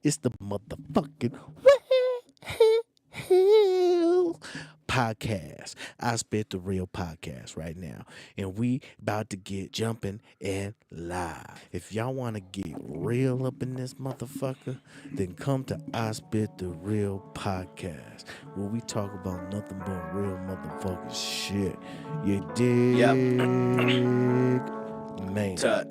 It's the motherfucking podcast. I spit the real podcast right now. And we about to get jumping and live. If y'all want to get real up in this motherfucker, then come to I Spit the Real podcast, where we talk about nothing but real motherfucking shit. You dig? Yep. Man. TUTT.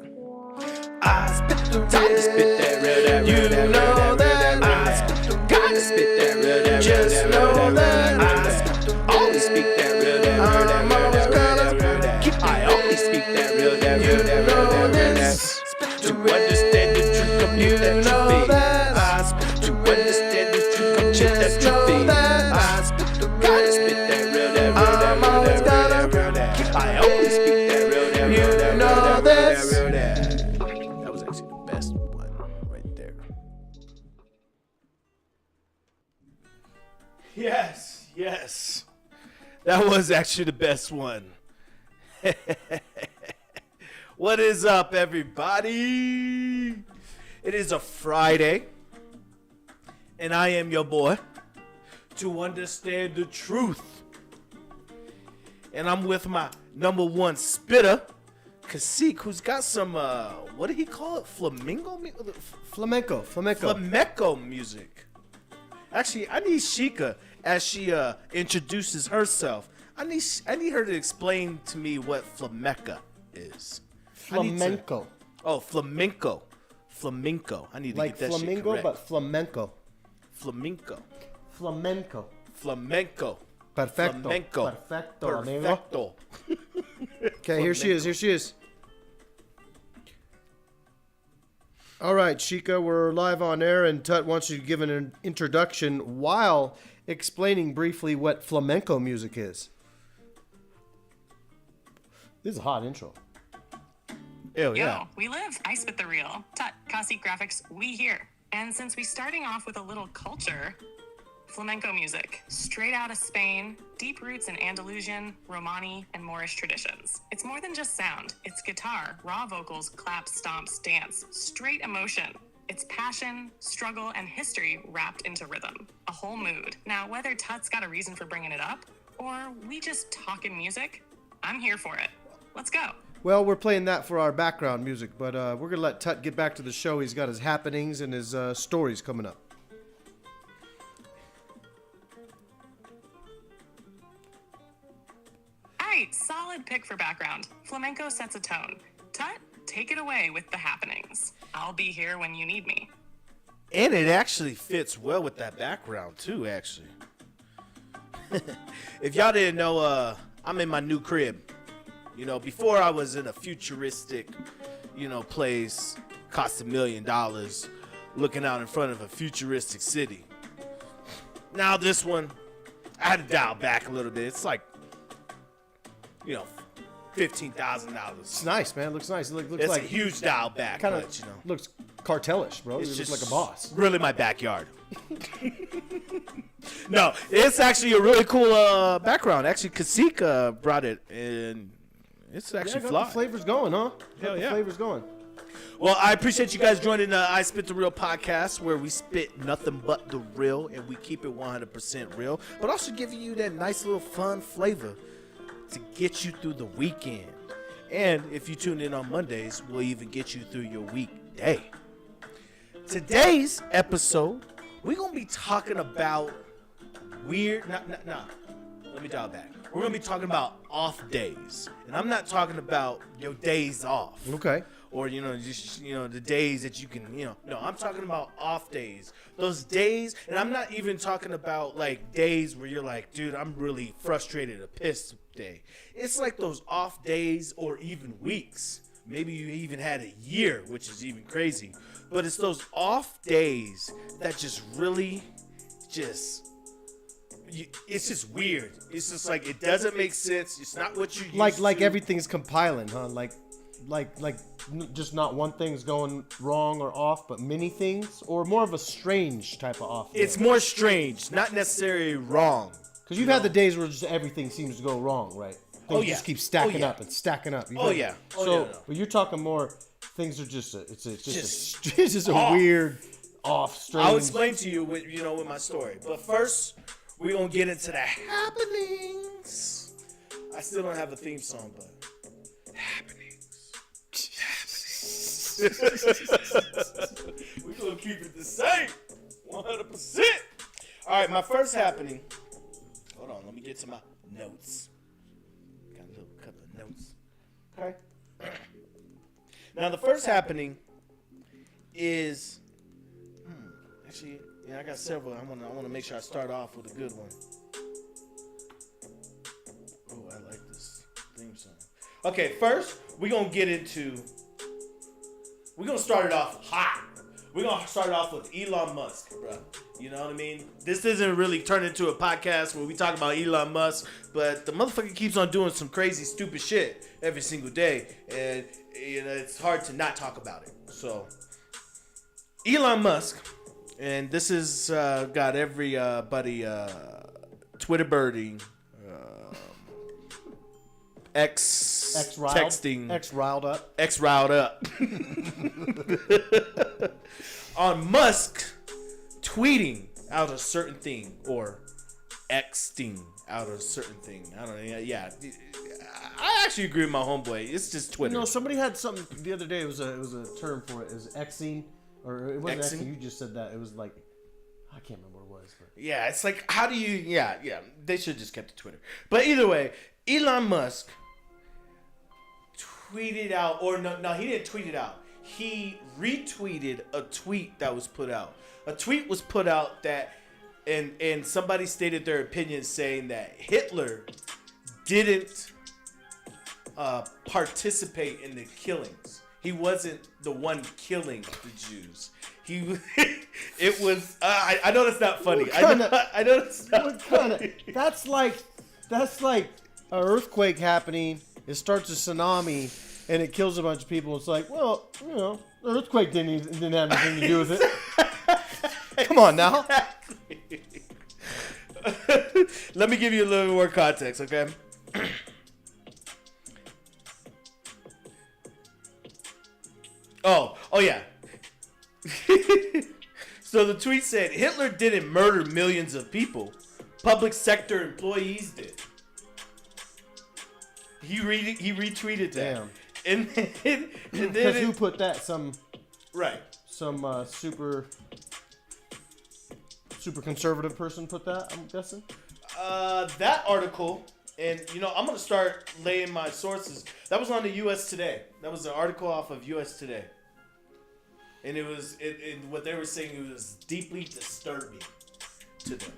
I spit the real, time to spit that real, that real, that real, that real, that real. Gotta spit that real, that real, that real, that real. I always speak that real, that real, that real, that real, that real. I always speak that real, that real, that real, that real, that real. To understand the truth, come get that truth. I spit to understand the truth, come get that truth. I spit the real, gotta spit that real, that real, that real, that real, that real. I always speak that real, that real, that real, that real, that real, that real. Yes. That was actually the best one. What is up, everybody? It is a Friday, and I am your boy to understand the truth. And I'm with my number one spitter, KAHSEEK, who's got some, what did he call it? Flamenco music. Actually, I need Chica, as she introduces herself, I need her to explain to me what flamenco is. Flamenco. Flamenco. I need to like get that flamingo, shit correct. But flamenco. Flamenco. Perfecto. Flamenco. Perfecto, amigo. Okay, here she is. All right, Chica, we're live on air, and TUTT wants you to give an introduction while explaining briefly what flamenco music is. This is a hot intro. Ew, yeah. Yo, we live. I spit the real. TUTT, KAHSEEK graphics, we here. And since we're starting off with a little culture, flamenco music, straight out of Spain, deep roots in Andalusian, Romani, and Moorish traditions. It's more than just sound. It's guitar, raw vocals, claps, stomps, dance, straight emotion. It's passion, struggle, and history wrapped into rhythm. A whole mood. Now, whether TUTT's got a reason for bringing it up, or we just talking music, I'm here for it. Let's go. Well, we're playing that for our background music, but we're going to let TUTT get back to the show. He's got his happenings and his stories coming up. Alright, solid pick for background. Flamenco sets a tone. TUTT, take it away with the happenings. I'll be here when you need me. And it actually fits well with that background, too, actually. If y'all didn't know, I'm in my new crib. You know, before I was in a futuristic, place, cost $1 million, looking out in front of a futuristic city. Now this one, I had to dial back a little bit. It's like, $15,000. It's nice, man. It looks nice. It looks It's like a huge dial back, kind but, of looks cartelish, bro. it's You just look like a boss. really my backyard. No, it's actually a really cool background. Actually, KAHSEEK brought it, and it's actually got fly. the flavors going, huh? Hell yeah. Flavors going. Well, I appreciate you guys joining the I Spit the Real podcast, where we spit nothing but the real, and we keep it 100% real, but also giving you that nice little fun flavor to get you through the weekend. And if you tune in on Mondays, we'll even get you through your weekday. Today's episode, we're going to be talking about weird... Let me dial back. We're going to be talking about off days. And I'm not talking about your days off. Okay. Or, the days that you can, no, I'm talking about off days. Those days, and I'm not even talking about, days where you're like, dude, I'm really frustrated or pissed today. It's like those off days or even weeks. Maybe you even had a year, which is even crazy. But it's those off days that just really it's just weird. It's just like, it doesn't make sense. It's not what you used Like to. everything's compiling, huh? Like just not one thing's going wrong or off, but many things, or more of a strange type of off. It's more strange, not necessarily wrong. Because you've had the days where just everything seems to go wrong, right? Things just keep stacking up and stacking up. But you're talking more. Things are just it's just a weird off strange. I'll explain to you with my story. But first, we're gonna get into the happenings. I still don't have a theme song, but happenings. We're gonna keep it the same, 100%. All right, my first happening. Hold on, let me get to my notes. Got a little couple of notes. Okay. Now the first happening is. Actually, yeah, I got several. I want to make sure I start off with a good one. Oh, I like this theme song. Okay, first we're gonna start it off hot. We're gonna start it off with Elon Musk, bro. You know what I mean? This isn't really turned into a podcast where we talk about Elon Musk, but the motherfucker keeps on doing some crazy, stupid shit every single day, and it's hard to not talk about it. So, Elon Musk. And this is got everybody Twitter birding, texting, X riled up. On Musk tweeting out a certain thing or Xing out a certain thing. I don't know. Yeah, I actually agree with my homeboy. It's just Twitter. Somebody had something the other day. It was a term for it. It was Xing. Or it wasn't Xing? Xing. You just said that. It was like, I can't remember what it was. But. Yeah, it's like, how do you... Yeah. They should have just kept it Twitter. But either way, Elon Musk tweeted out... Or no, he didn't tweet it out. He retweeted a tweet that was put out. A tweet was put out that... And somebody stated their opinion saying that Hitler didn't participate in the killings. He wasn't the one killing the Jews. It was. I know that's not funny. I know that's not funny. That's like an earthquake happening. It starts a tsunami and it kills a bunch of people. It's like, well, the earthquake didn't have anything to do with it. Come on now. Let me give you a little more context, okay? Oh yeah. So the tweet said Hitler didn't murder millions of people. Public sector employees did. He retweeted that. Damn. And then Because who put that? Some super conservative person put that, I'm guessing. That article, and I'm gonna start laying my sources. That was on the U.S. Today. That was an article off of U.S. Today, and it was what they were saying. It was deeply disturbing to them.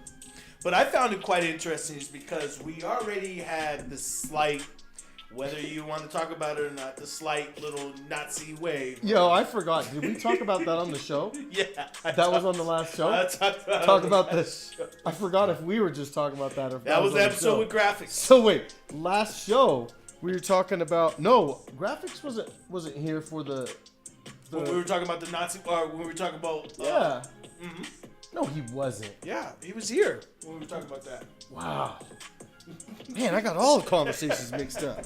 But I found it quite interesting, is because we already had the slight, whether you want to talk about it or not, the slight little Nazi wave. Yo, I forgot. Did we talk about that on the show? Yeah, That was on the last show. I talked about this. I forgot if we were just talking about that or if that was the on episode show. with graphics. So wait, last show we were talking about graphics wasn't here for the when we were talking about the Nazi, or when we were talking about yeah. No, he wasn't. Yeah, he was here when we were talking about that. Wow. Man, I got all the conversations mixed up.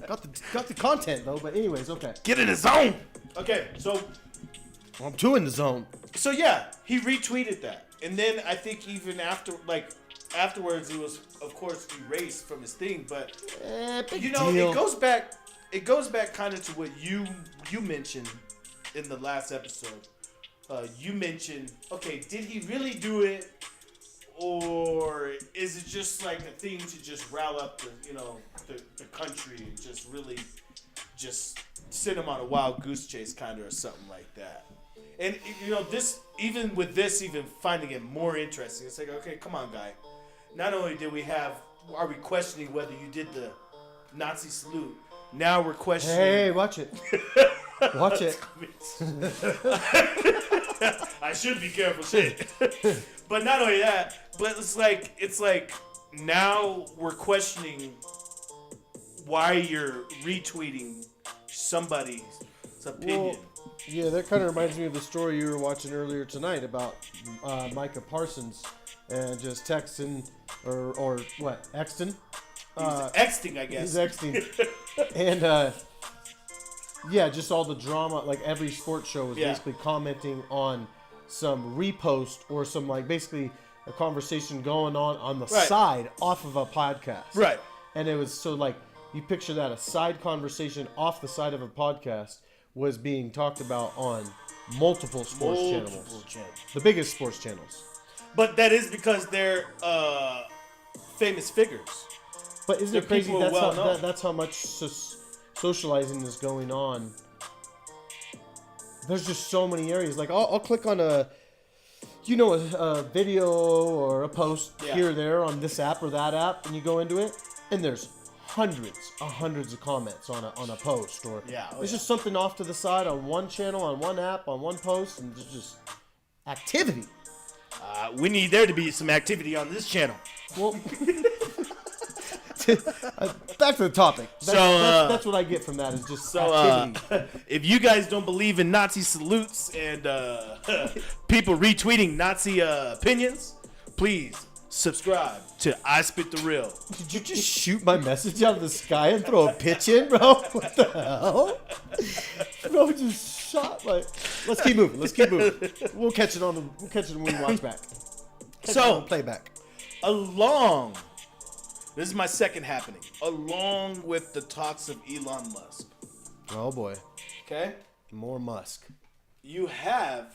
Got the content though, but anyways, okay. Get in the zone. Okay, so I'm too in the zone. So yeah, he retweeted that, and then I think even afterwards, it was of course erased from his thing. But deal. it goes back kind of to what you mentioned in the last episode. You mentioned, okay, did he really do it, or is it just like a thing to just rile up the country and just really just send him on a wild goose chase kind of, or something like that? And this, even finding it more interesting, it's like, okay, come on, guy. Not only are we questioning whether you did the Nazi salute, now we're questioning. Hey, watch it. Watch it. I should be careful, shit. But not only that, but it's like now we're questioning why you're retweeting somebody's opinion. Well, yeah, that kind of reminds me of the story you were watching earlier tonight about Micah Parsons and just texting or what, Exton? He's Xting, I guess. He's Xting. And yeah, just all the drama, like every sports show was basically commenting on some repost or some like basically a conversation going on the Right. side off of a podcast. Right. And it was so like you picture that a side conversation off the side of a podcast was being talked about on multiple sports channels. The biggest sports channels. But that is because they're famous figures. But isn't They're it crazy? people That's well how known. that's how much socializing is going on. There's just so many areas. Like I'll click on a video or a post here or there on this app or that app, and you go into it, and there's hundreds of comments on a post, or there's just something off to the side on one channel, on one app, on one post, and there's just activity. We need there to be some activity on this channel. Well, back to the topic. That's what I get from that is just activity. If you guys don't believe in Nazi salutes and people retweeting Nazi opinions, please subscribe to I Spit the Real. Did you just shoot my message out of the sky and throw a pitch in, bro? What the hell? Bro just shot my. Let's keep moving. We'll catch it when we watch back. Playback. This is my second happening. Along with the talks of Elon Musk. Oh boy. Okay? More Musk. You have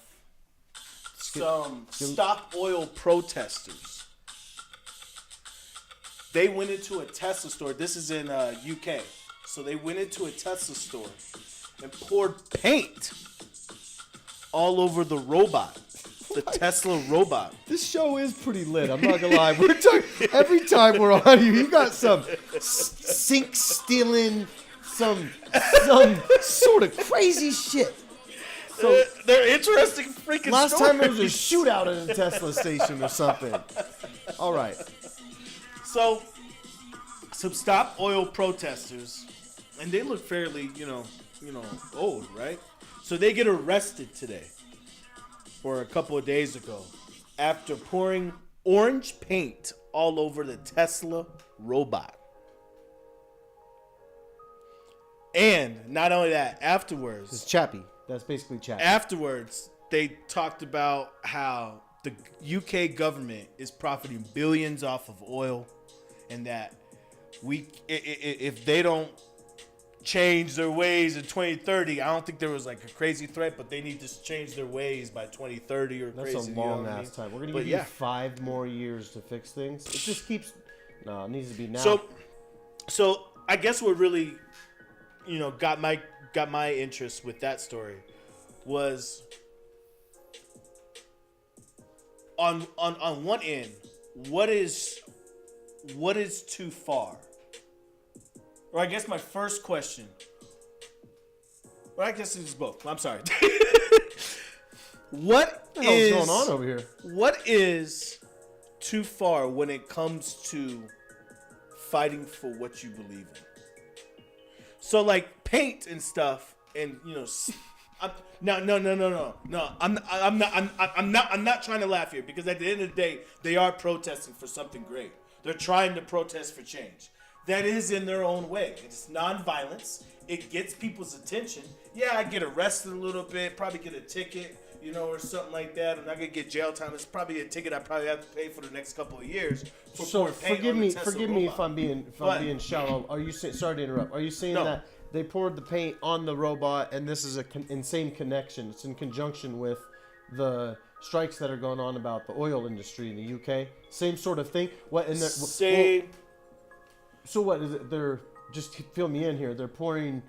some stop oil protesters. They went into a Tesla store. This is in UK. So they went into a Tesla store and poured paint all over the robot. The Tesla robot. This show is pretty lit. I'm not gonna lie. We're talking every time we're on you. You got some sink stealing, some sort of crazy shit. So they're interesting freaking last stories. time there was a shootout at a Tesla station or something. All right. So some stop oil protesters, and they look fairly, old, right? So they get arrested today. Or a couple of days ago, after pouring orange paint all over the Tesla robot. And not only that, afterwards, It's Chappie. That's basically Chappie. afterwards, they talked about how the UK government is profiting billions off of oil, and that if they don't change their ways in 2030. I don't think there was like a crazy threat, but they need to change their ways by 2030 or That's crazy. a long ass time. We're gonna give you 5 more years to fix things. It just keeps. No, it needs to be now. So I guess what really, got my interest with that story was on one end, what is too far? Or I guess my first question. Or I guess it's both. I'm sorry. What is going on over here? What is too far when it comes to fighting for what you believe in? So like paint and stuff, and no. I'm not trying to laugh here, because at the end of the day, they are protesting for something great. They're trying to protest for change. That is in their own way. It's non-violence. It gets people's attention. Yeah, I get arrested a little bit, probably get a ticket, or something like that. I'm not gonna get jail time. It's probably a ticket I probably have to pay for the next couple of years. So forgive me if I'm being shallow. Are you sorry to interrupt? Are you saying that they poured the paint on the robot, and this is insane connection? It's in conjunction with the strikes that are going on about the oil industry in the UK. Same sort of thing. So what is it? They're just fill me in here. They're pouring.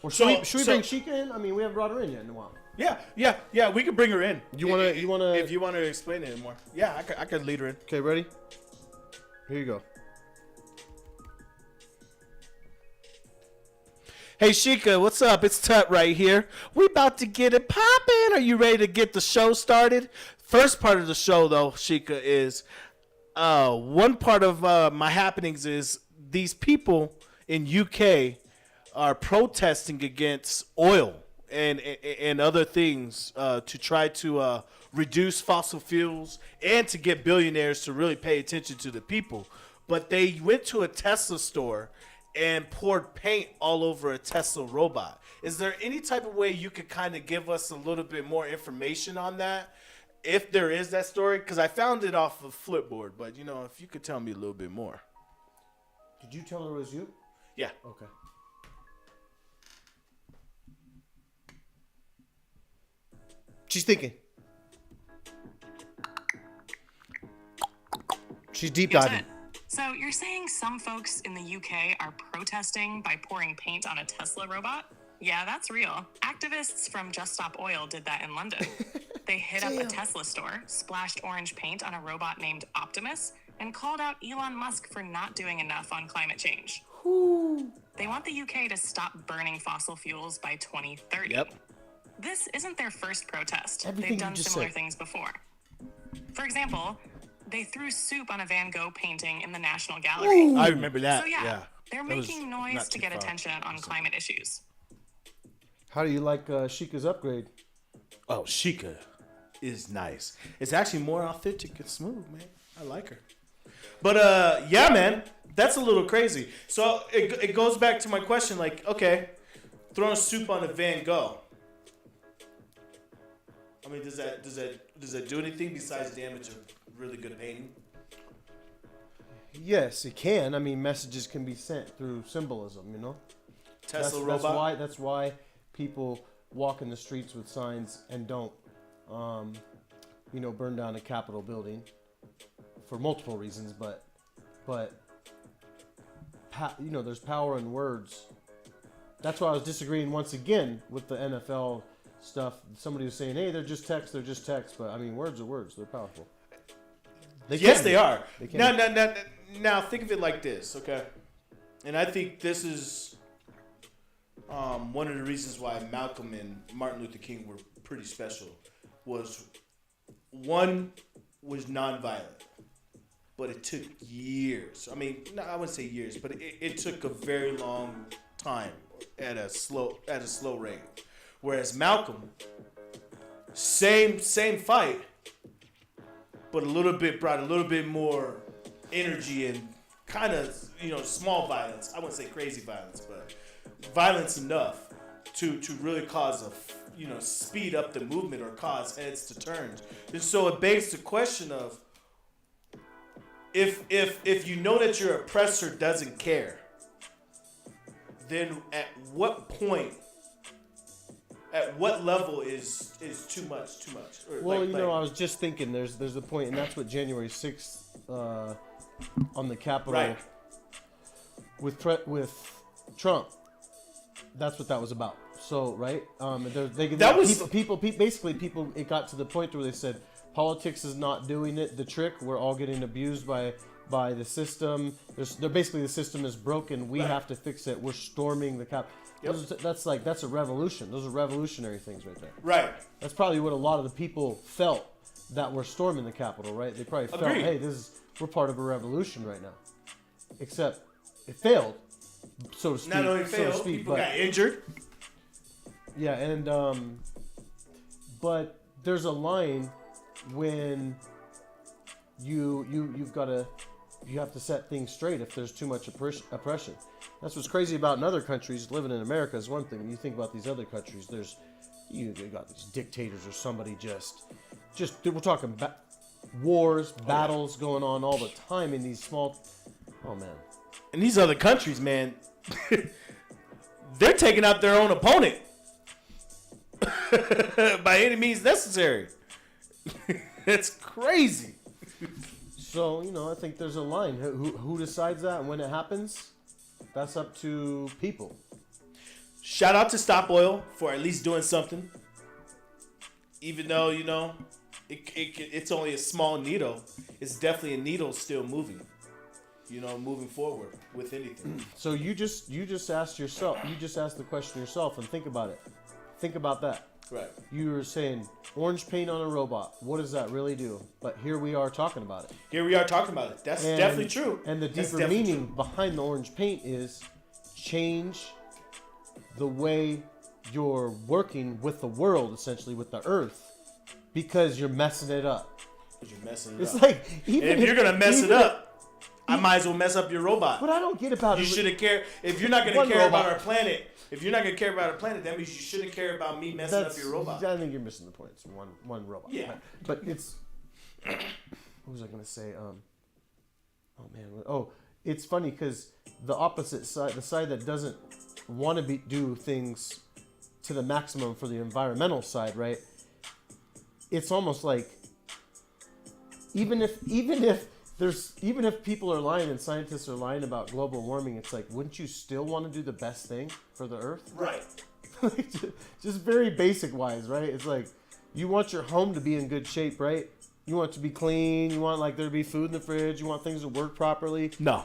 Or should we bring Chica in? I mean, we haven't brought her in yet in a while. Yeah. We can bring her in. You wanna? If you want to explain it more. Yeah, I could lead her in. Okay, ready? Here you go. Hey Chica, what's up? It's TUTT right here. We about to get it poppin'. Are you ready to get the show started? First part of the show, though, Chica, is one part of my happenings is these people in UK are protesting against oil and other things to try to reduce fossil fuels and to get billionaires to really pay attention to the people. But they went to a Tesla store and poured paint all over a Tesla robot. Is there any type of way you could kind of give us a little bit more information on that? if there is that story, because I found it off of Flipboard, but if you could tell me a little bit more. Did you tell her it was you? Yeah. Okay. She's thinking. She's deep Here's diving. it. So you're saying some folks in the UK are protesting by pouring paint on a Tesla robot? Yeah, that's real. Activists from Just Stop Oil did that in London. They hit up a Tesla store, splashed orange paint on a robot named Optimus, and called out Elon Musk for not doing enough on climate change. They want the UK to stop burning fossil fuels by 2030. Yep. This isn't their first protest. Everything They've you done just similar said. things before. For example, they threw soup on a Van Gogh painting in the National Gallery. I remember that. So yeah, they're That was making not noise too to get far. attention on climate issues. How do you like Sheikah's upgrade? Oh, Sheikah is nice. It's actually more authentic and smooth, man. I like her. But yeah, man, that's a little crazy. So it goes back to my question, like, okay, throwing soup on a Van Gogh. I mean, does that do anything besides damage a really good painting? Yes, it can. I mean, messages can be sent through symbolism, Tesla robot. That's why people walk in the streets with signs and don't, burn down a Capitol building for multiple reasons. But there's power in words. That's why I was disagreeing once again with the NFL stuff. Somebody was saying, "Hey, they're just text. But I mean, words are words. They're powerful." Yes, they are. They can. Now, think of it like this, okay? And I think this is one of the reasons why Malcolm and Martin Luther King were pretty special. Was one was nonviolent, but it took years. I mean, no, I wouldn't say years, but it took a very long time at a slow rate. Whereas Malcolm, same fight, but brought a little bit more energy and kind of small violence. I wouldn't say crazy violence, but violence enough to really cause speed up the movement or cause heads to turns. And so it begs the question of if you know that your oppressor doesn't care, then at what point? At what level is too much? Or Well, I was just thinking there's a point, and that's what January 6th on the Capitol Right. with Trump. That's what that was about. So, right? People. It got to the point where they said politics is not doing it. The trick. We're all getting abused by the system. Basically the system is broken. We have to fix it. We're storming the Capitol. Yep. That's a revolution. Those are revolutionary things right there. Right. That's probably what a lot of the people felt that were storming the Capitol, right? They probably felt, Agreed. hey, we're part of a revolution right now. Except it failed, so to speak. Not only failed, people got injured. Yeah, and but there's a line when you have to set things straight if there's too much oppression. That's what's crazy about in other countries. Living in America is one thing. You think about these other countries. You got these dictators or somebody just we're talking wars, battles going on all the time in these small. Oh man. And these other countries, man, they're taking out their own opponent by any means necessary. It's crazy. So I think there's a line. Who decides that and when it happens? That's up to people. Shout out to Stop Oil for at least doing something. Even though, it's only a small needle, it's definitely a needle still moving. Moving forward with anything. So you just asked yourself, you just asked the question yourself and think about it. Think about that. Right. You were saying orange paint on a robot. What does that really do? But here we are talking about it. Here we are talking about it. That's definitely true. And the That's deeper definitely meaning true. behind the orange paint is change the way you're working with the world, essentially with the earth, because you're messing it up. You're messing it It's up. like even And if you're gonna mess it up, I might as well mess up your robot. But I don't get about You it. shouldn't care. If you're not going One to care robot. about our planet, that means you shouldn't care about me messing up your robot. I think you're missing the point. It's one robot. Yeah. But it's. What was I going to say? Oh man. Oh, it's funny because the opposite side, the side that doesn't want to do things to the maximum for the environmental side, right? It's almost like even if people are lying and scientists are lying about global warming, it's like, wouldn't you still want to do the best thing for the Earth? Right. Just very basic wise, right? It's like you want your home to be in good shape, right? You want it to be clean. You want like there to be food in the fridge. You want things to work properly. No,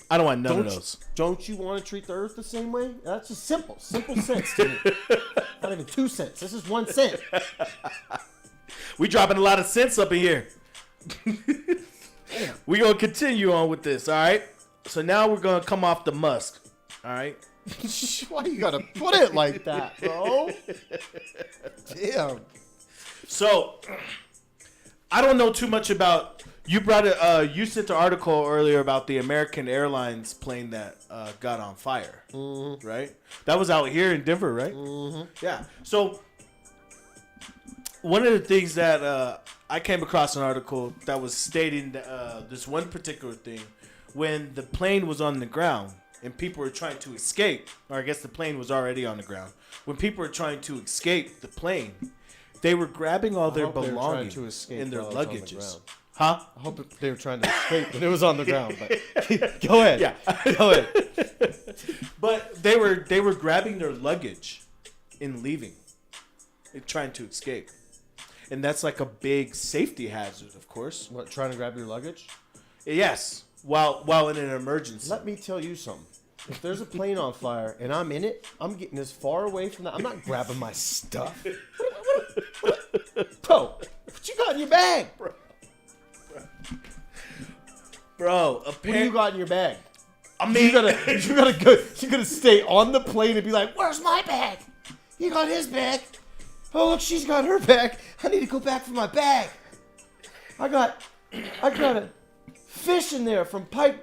I don't want none of those. Don't you want to treat the Earth the same way? That's just simple sense to me. Not even 2 cents. This is 1 cent. We dropping a lot of cents up in here. We gonna continue on with this, all right? So now we're gonna come off the Musk, all right? Why you gotta put it like that, bro? Damn. So I don't know too much about. You brought it. You sent the article earlier about the American Airlines plane that got on fire, right? That was out here in Denver, right? Yeah. So one of the things that I came across an article that was stating this one particular thing when the plane was on the ground and people were trying to escape, or I guess the plane was already on the ground. When people were trying to escape the plane, they were grabbing all their belongings in their luggages. Huh? I hope they were trying to escape, but it was on the ground. But go ahead. Yeah. Go ahead. But they were grabbing their luggage and leaving, and trying to escape. And that's like a big safety hazard, of course. What, trying to grab your luggage? Yes, while in an emergency. Let me tell you something. If there's a plane on fire and I'm in it, I'm getting as far away from that. I'm not grabbing my stuff. Bro, what you got in your bag? Bro, What do you got in your bag? I mean, You gotta stay on the plane and be like, where's my bag? He got his bag. Oh, look, she's got her bag. I need to go back for my bag. I got a fish in there from Pike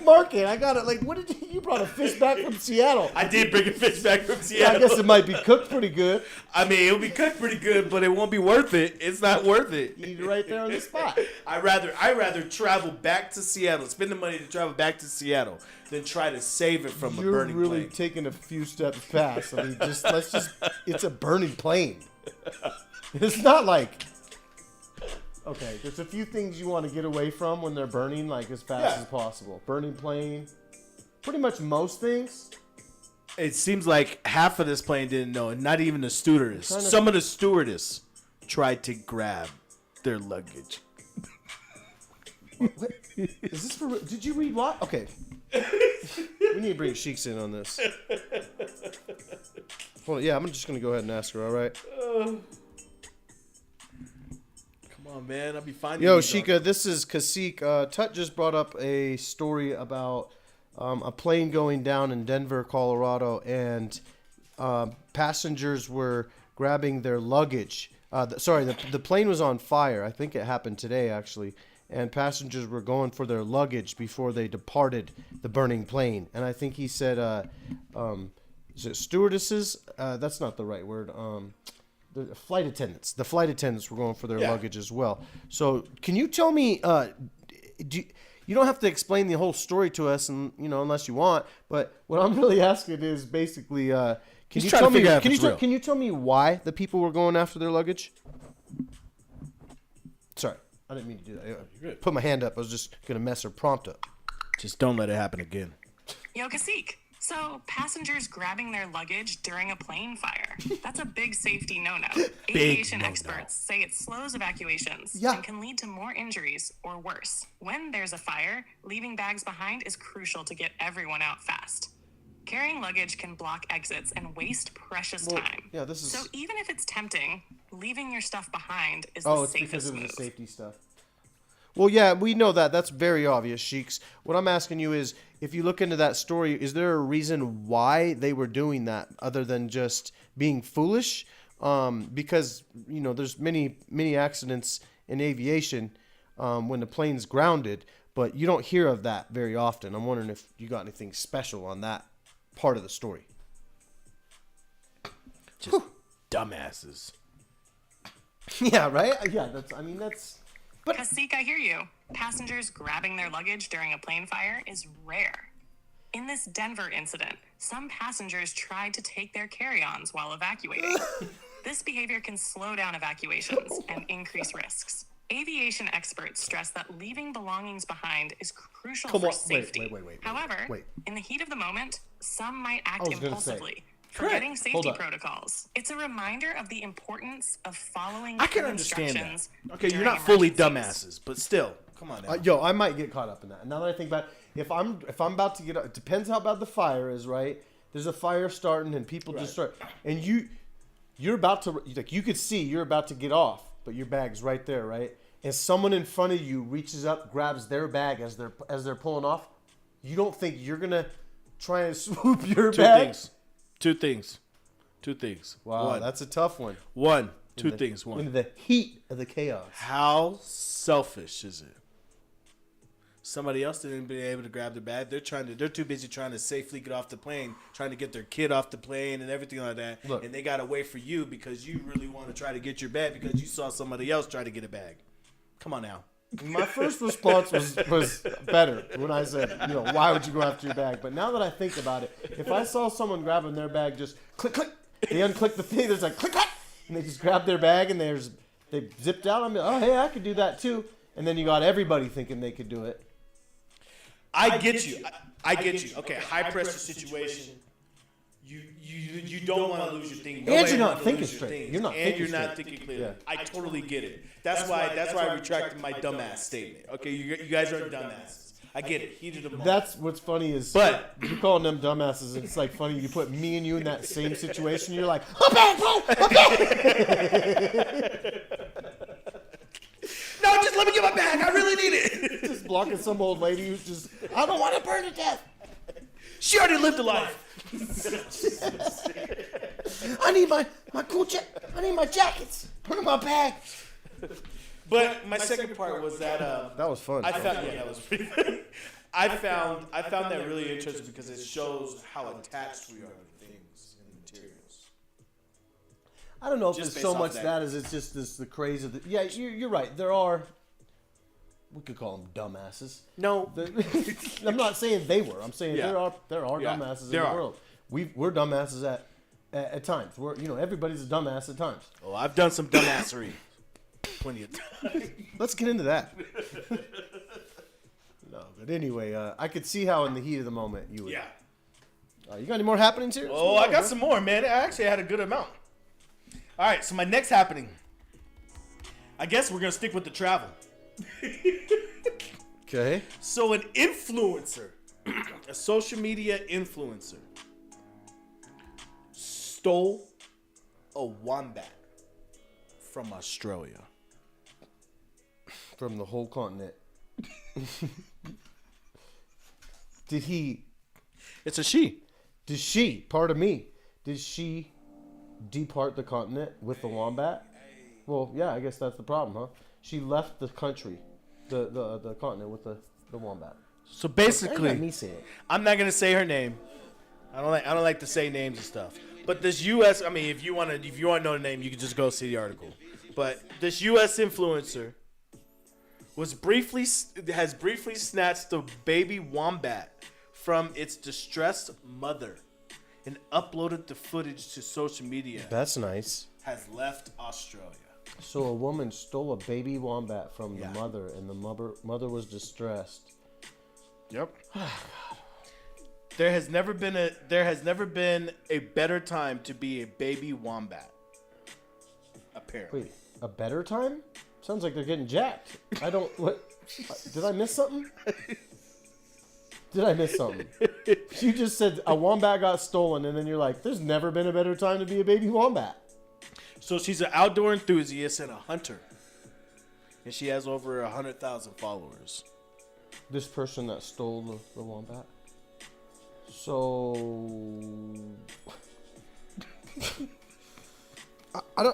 Market. I got it. Like, what did you brought a fish back from Seattle? I did bring a fish back from Yeah, Seattle. I guess it might be cooked pretty good. I mean, it'll be cooked pretty good, but it won't be worth it. It's not worth it. You eat it right there on the spot. I'd rather travel back to Seattle, spend the money to travel back to Seattle, than try to save it from a burning You're really plane. taking a few steps past. I mean, it's a burning plane. It's not like, okay, there's a few things you want to get away from when they're burning, like as fast as possible. Burning plane, pretty much most things. It seems like half of this plane didn't know, and not even the stewardess. Kinda- Some of the stewardess tried to grab their luggage. What? Is this for real? Did you read what? Okay. We need to bring Sheiks in on this. Hold on. Yeah, I'm just going to go ahead and ask her, all right? Come on, man. I'll be finding Yo, these Sheikah, this is KAHSEEK. Tut just brought up a story about a plane going down in Denver, Colorado, and passengers were grabbing their luggage. The plane was on fire. I think it happened today, actually. And passengers were going for their luggage before they departed the burning plane. And I think he said, is it stewardesses? That's not the right word. The flight attendants. The flight attendants were going for their luggage as well. So can you tell me, you don't have to explain the whole story to us, and unless you want, but what I'm really asking is basically, can you tell me why the people were going after their luggage? Sorry, I didn't mean to do that. Put my hand up. I was just going to mess her prompt up. Just don't let it happen again. Yo, KAHSEEK. So, passengers grabbing their luggage during a plane fire. That's a big safety no-no. Aviation experts say it slows evacuations and can lead to more injuries or worse. When there's a fire, leaving bags behind is crucial to get everyone out fast. Carrying luggage can block exits and waste precious time. Yeah, this is... So even if it's tempting, leaving your stuff behind is Oh, the it's because safest of the move. safety stuff. Well, yeah, we know that. That's very obvious, Sheiks. What I'm asking you is, if you look into that story, is there a reason why they were doing that other than just being foolish? Because, there's many accidents in aviation when the plane's grounded. But you don't hear of that very often. I'm wondering if you got anything special on that part of the story. Just dumbasses. Yeah, right? Yeah, that's. But KAHSEEK, I hear you. Passengers grabbing their luggage during a plane fire is rare. In this Denver incident, some passengers tried to take their carry-ons while evacuating. This behavior can slow down evacuations and increase risks. Aviation experts stress that leaving belongings behind is crucial for safety. Wait. However, in the heat of the moment, some might act was gonna impulsively, say. forgetting Hold safety up. protocols. It's a reminder of the importance of following I can clear understand instructions that. Okay, you're during not fully emergencies. dumbasses, but still, come on now. yo, I might get caught up in that. Now that I think about it, if I'm about to get, it depends how bad the fire is, right? There's a fire starting and people just start, and you're about to, like, you could see you're about to get off, but your bag's right there, right? And someone in front of you reaches up, grabs their bag as they're pulling off. You don't think you're gonna try and swoop your bag? Two things. Wow, One. that's a tough one. Two things. In the heat of the chaos. How selfish is it? Somebody else didn't be able to grab their bag. They're too busy trying to safely get off the plane, trying to get their kid off the plane and everything like that. Look. And they got to wait for you because you really want to try to get your bag because you saw somebody else try to get a bag. Come on now. My first response was better when I said, why would you go after your bag? But now that I think about it, if I saw someone grabbing their bag, just click, click, they unclick the thing, there's like click, click, and they just grab their bag and they zipped out. I'm like, oh, hey, I could do that too. And then you got everybody thinking they could do it. I get you. I get you. Okay, high pressure situation. You don't want to lose your thing. And you're not thinking straight. You're not and thinking you're not straight. thinking clearly. Yeah. I totally get it. That's why I retracted my dumbass statement. Okay, you guys are dumbasses. I get it. Heated of the moment. That's what's funny is, But- you're calling them dumbasses. It's like funny. You put me and you in that same situation. You're like, okay. No, just let me get my bag. I really need it. Just blocking some old lady who's just, I don't want to burn to death. She already lived a life. I need my cool I need my jackets. Put in my bag. But my second part was that That was fun. I found that was pretty funny. I found that really interesting because it shows how attached we are to things and materials. I don't know if Just it's based so off much that. that as it's just the craze of the. Yeah, you're right. There are. We could call them dumbasses. No, I'm not saying they were. I'm saying Yeah. there are Yeah, dumbasses in there the are. world. We're dumbasses at times. Everybody's a dumbass at times. oh, I've done some dumbassery. Plenty of time. Let's get into that. No, but anyway, I could see how in the heat of the moment you would. Yeah. You got any more happenings here? Oh, I got some more, man. I actually had a good amount. All right, so my next happening. I guess we're gonna stick with the travel. Okay. So an influencer, a social media influencer, stole a wombat from Australia. From the whole continent. Did he? It's a she. Did she? Pardon me. Did she depart the continent with the wombat? Well, yeah, I guess that's the problem, huh? She left the country, the continent with the wombat. So Let basically, me say it. I'm not gonna say her name. I don't like to say names and stuff. But this U.S. I mean, if you wanna know the name, you can just go see the article. But this U.S. influencer has briefly snatched a baby wombat from its distressed mother and uploaded the footage to social media. That's nice. Has left Australia. So a woman stole a baby wombat from the Yeah. mother, and the mother was distressed. Yep. There has never been a better time to be a baby wombat. Apparently. Wait, a better time? Sounds like they're getting jacked. I don't. What? Did I miss something? Did I miss something? You just said a wombat got stolen, and then you're like, "There's never been a better time to be a baby wombat." So she's an outdoor enthusiast and a hunter, and she has over 100,000 followers. This person that stole the wombat. So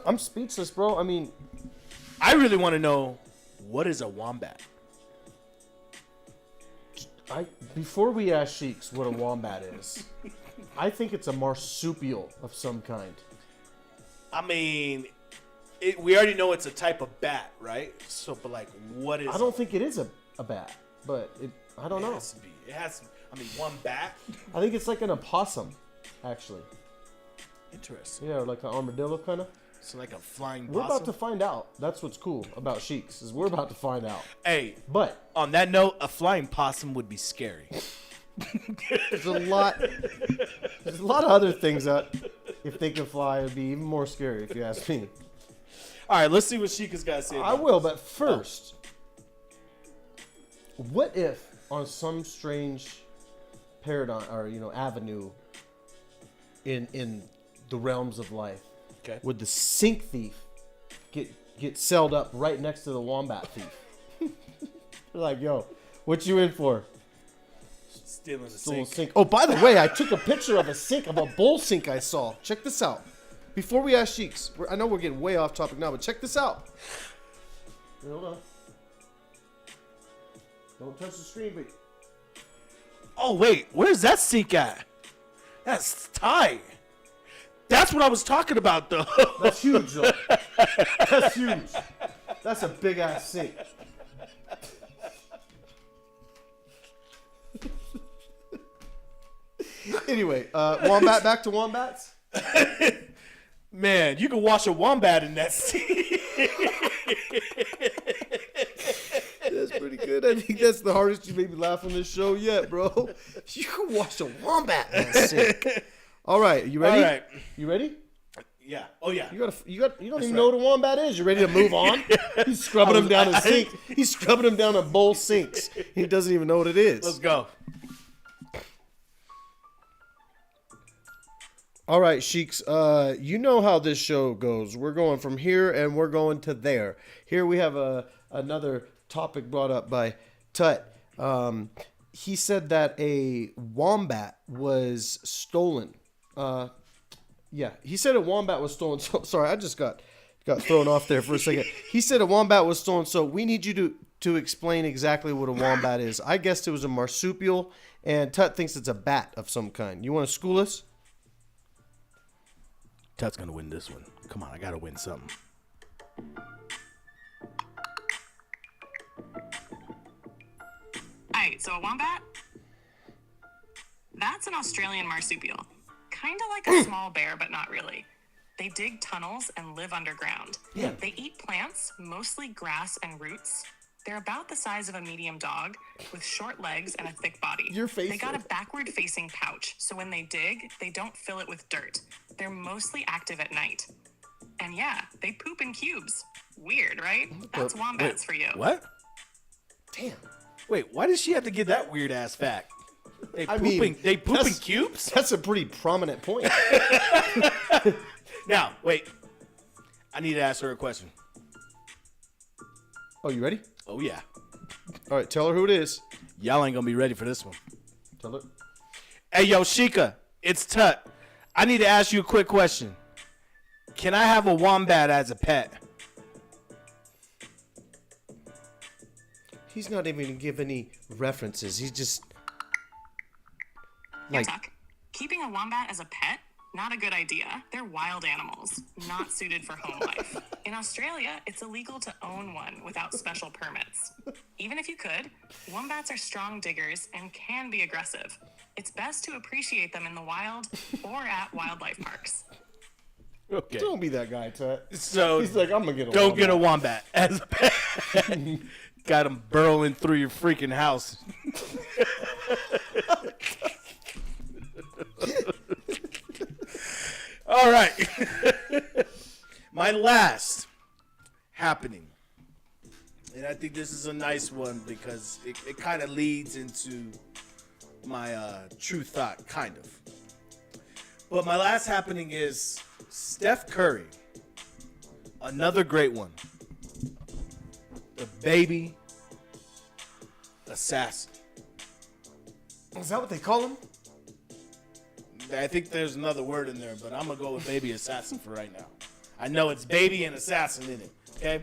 I'm speechless, bro. I mean, I really want to know, what is a wombat? Before we ask Sheiks what a wombat is, I think it's a marsupial of some kind. I mean, we already know it's a type of bat, right? So, but like, what is? I don't think it is a bat, but I don't know. It has to be. It has to be. I mean, one bat. I think it's like an opossum, actually. Interesting. Yeah, or like an armadillo kind of. So like a flying We're possum? about to find out. That's what's cool about Sheiks is we're about to find out. Hey, But on that note, a flying possum would be scary. there's a lot of other things that if they could fly, it'd be even more scary if you ask me. All right, let's see what Sheikah's got to say. I will, but first, what if on some strange paradigm or avenue in the realms of life, Okay. would the sink thief get celled up right next to the wombat thief? They're like, yo, what you in for? Stealing the Little sink. sink. Oh, by the way, I took a picture of a bowl sink I saw. Check this out. Before we ask Sheiks, I know we're getting way off topic now, but check this out. Hold on. Don't touch the screen, but Oh wait, where's that sink at? That's tight. That's what I was talking about, though. that's huge, though. That's huge. That's a big ass sink. Anyway, wombat. Back to wombats. Man, you can wash a wombat in that sink. That's pretty good. I think that's the hardest you made me laugh on this show yet, bro. You can wash a wombat in that sink. All right, you ready? All right. You ready? Yeah. Oh yeah. You don't even know what a wombat is. You ready to move on? He's scrubbing him down a sink. He's scrubbing him down a bowl sinks. He doesn't even know what it is. Let's go. All right, Sheiks. You know how this show goes. We're going from here and we're going to there. Here we have another topic brought up by TUTT. He said that a wombat was stolen. Yeah, he said a wombat was stolen. So, sorry, I just got thrown off there for a second. He said a wombat was stolen, so we need you to explain exactly what a wombat is. I guessed it was a marsupial, and TUTT thinks it's a bat of some kind. You want to school us? Tut's gonna win this one. Come on, I gotta win something. Alright, so a wombat? That's an Australian marsupial. Kind of like a small bear, but not really. They dig tunnels and live underground. Yeah. They eat plants, mostly grass and roots. They're about the size of a medium dog, with short legs and a thick body. You're faithful. They got a backward-facing pouch, so when they dig, they don't fill it with dirt. They're mostly active at night. And yeah, they poop in cubes. Weird, right? That's wombats for you. What? Damn. Wait, why does she have to give that weird ass fact? They I poop mean, in that's- cubes? That's a pretty prominent point. Now, wait. I need to ask her a question. Oh, you ready? Oh yeah. All right, tell her who it is. Y'all ain't gonna be ready for this one. Tell her. Hey yo, Sheikah, it's Tut. I need to ask you a quick question. Can I have a wombat as a pet? He's not even going to give any references. He's just... Yeah, Tuck. Keeping a wombat as a pet? Not a good idea. They're wild animals, not suited for home life. In Australia, it's illegal to own one without special permits. Even if you could, wombats are strong diggers and can be aggressive. It's best to appreciate them in the wild or at wildlife parks. Okay. Don't be that guy, Tut. So He's like, I'm going to get a don't wombat. get a wombat as a pet. Got him burrowing through your freaking house. All right. My last happening. And I think this is a nice one because it kind of leads into my true thought, kind of. But my last happening is Steph Curry. Another great one. The baby assassin. Is that what they call him? I think there's another word in there, but I'm going to go with baby assassin for right now. I know it's baby and assassin in it, okay?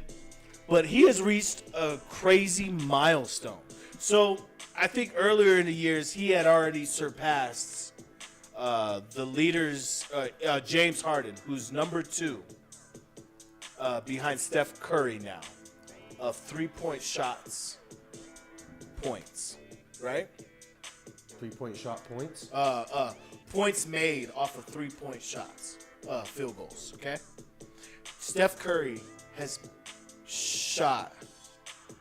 But he has reached a crazy milestone. So I think earlier in the years he had already surpassed the leaders, James Harden, who's number 2 behind Steph Curry now, of 3-point shots, points, right? 3-point shot points. Points made off of 3-point shots, field goals. Okay. Steph Curry has shot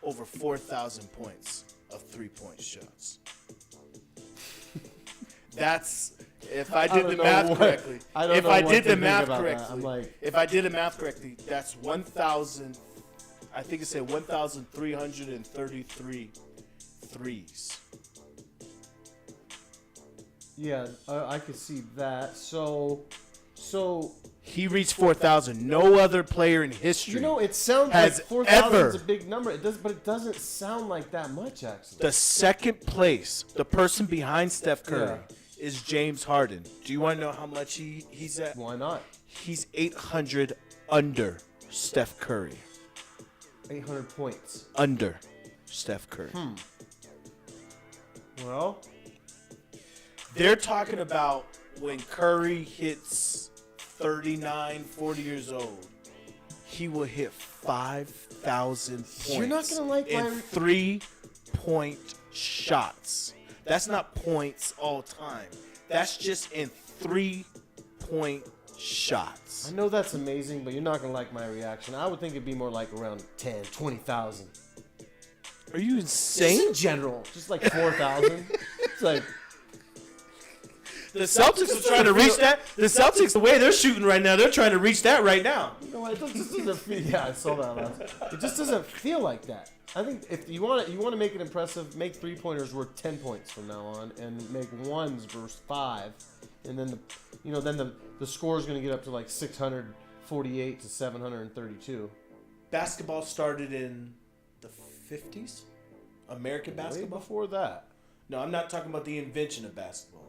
over 4,000 points of 3-point shots. That's if I did the math correctly. If I did the math correctly, that's 1,000. I think it said 1,333 threes. Yeah, I could see that. So he reached 4,000. No other player in history. You know, it sounds has like 4,000 ever- is a big number. It does, but it doesn't sound like that much, actually. The second place, the person behind Steph Curry, is James Harden. Do you want to know how much he's at? Why not? He's 800 under Steph Curry. 800 points. Under Steph Curry. Well, they're talking about when Curry hits 39, 40 years old, he will hit 5,000 points. You're not gonna like in my 3-point shots. That's not points all time. That's just in 3-point shots. I know that's amazing, but you're not going to like my reaction. I would think it'd be more like around 10, 20,000. Are you insane? In general, just like 4,000. It's like... The Celtics are trying to reach that. The Celtics, the way they're shooting right now, they're trying to reach that right now. You know what? It just doesn't feel... Yeah, I saw that last. It just doesn't feel like that. I think if you want to make it impressive, make 3-pointers worth 10 points from now on, and make ones versus 5, and then the score is going to get up to like 648 to 732. Basketball started in the 50s. American basketball. Way before that. No, I'm not talking about the invention of basketball.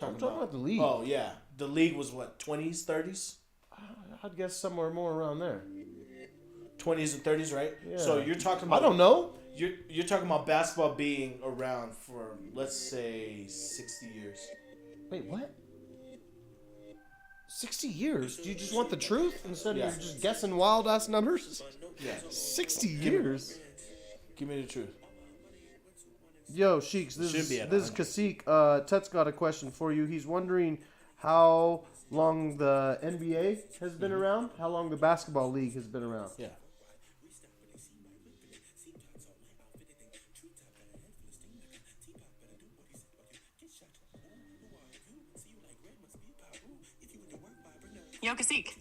I'm talking about the league. Oh yeah, the league was what, 20s, 30s? I'd guess somewhere more around there. 20s and 30s, right? Yeah. So you're talking about... I don't know. You're talking about basketball being around for, let's say, 60 years. Wait, what? 60 years? Do you just want the truth instead of you're just guessing wild-ass numbers? Yeah. 60 years? Give me the truth. Yo, Sheiks, this Should be at is 100. KAHSEEK. Tut's got a question for you. He's wondering how long the NBA has been around, how long the basketball league has been around. Yeah. Yo, KAHSEEK.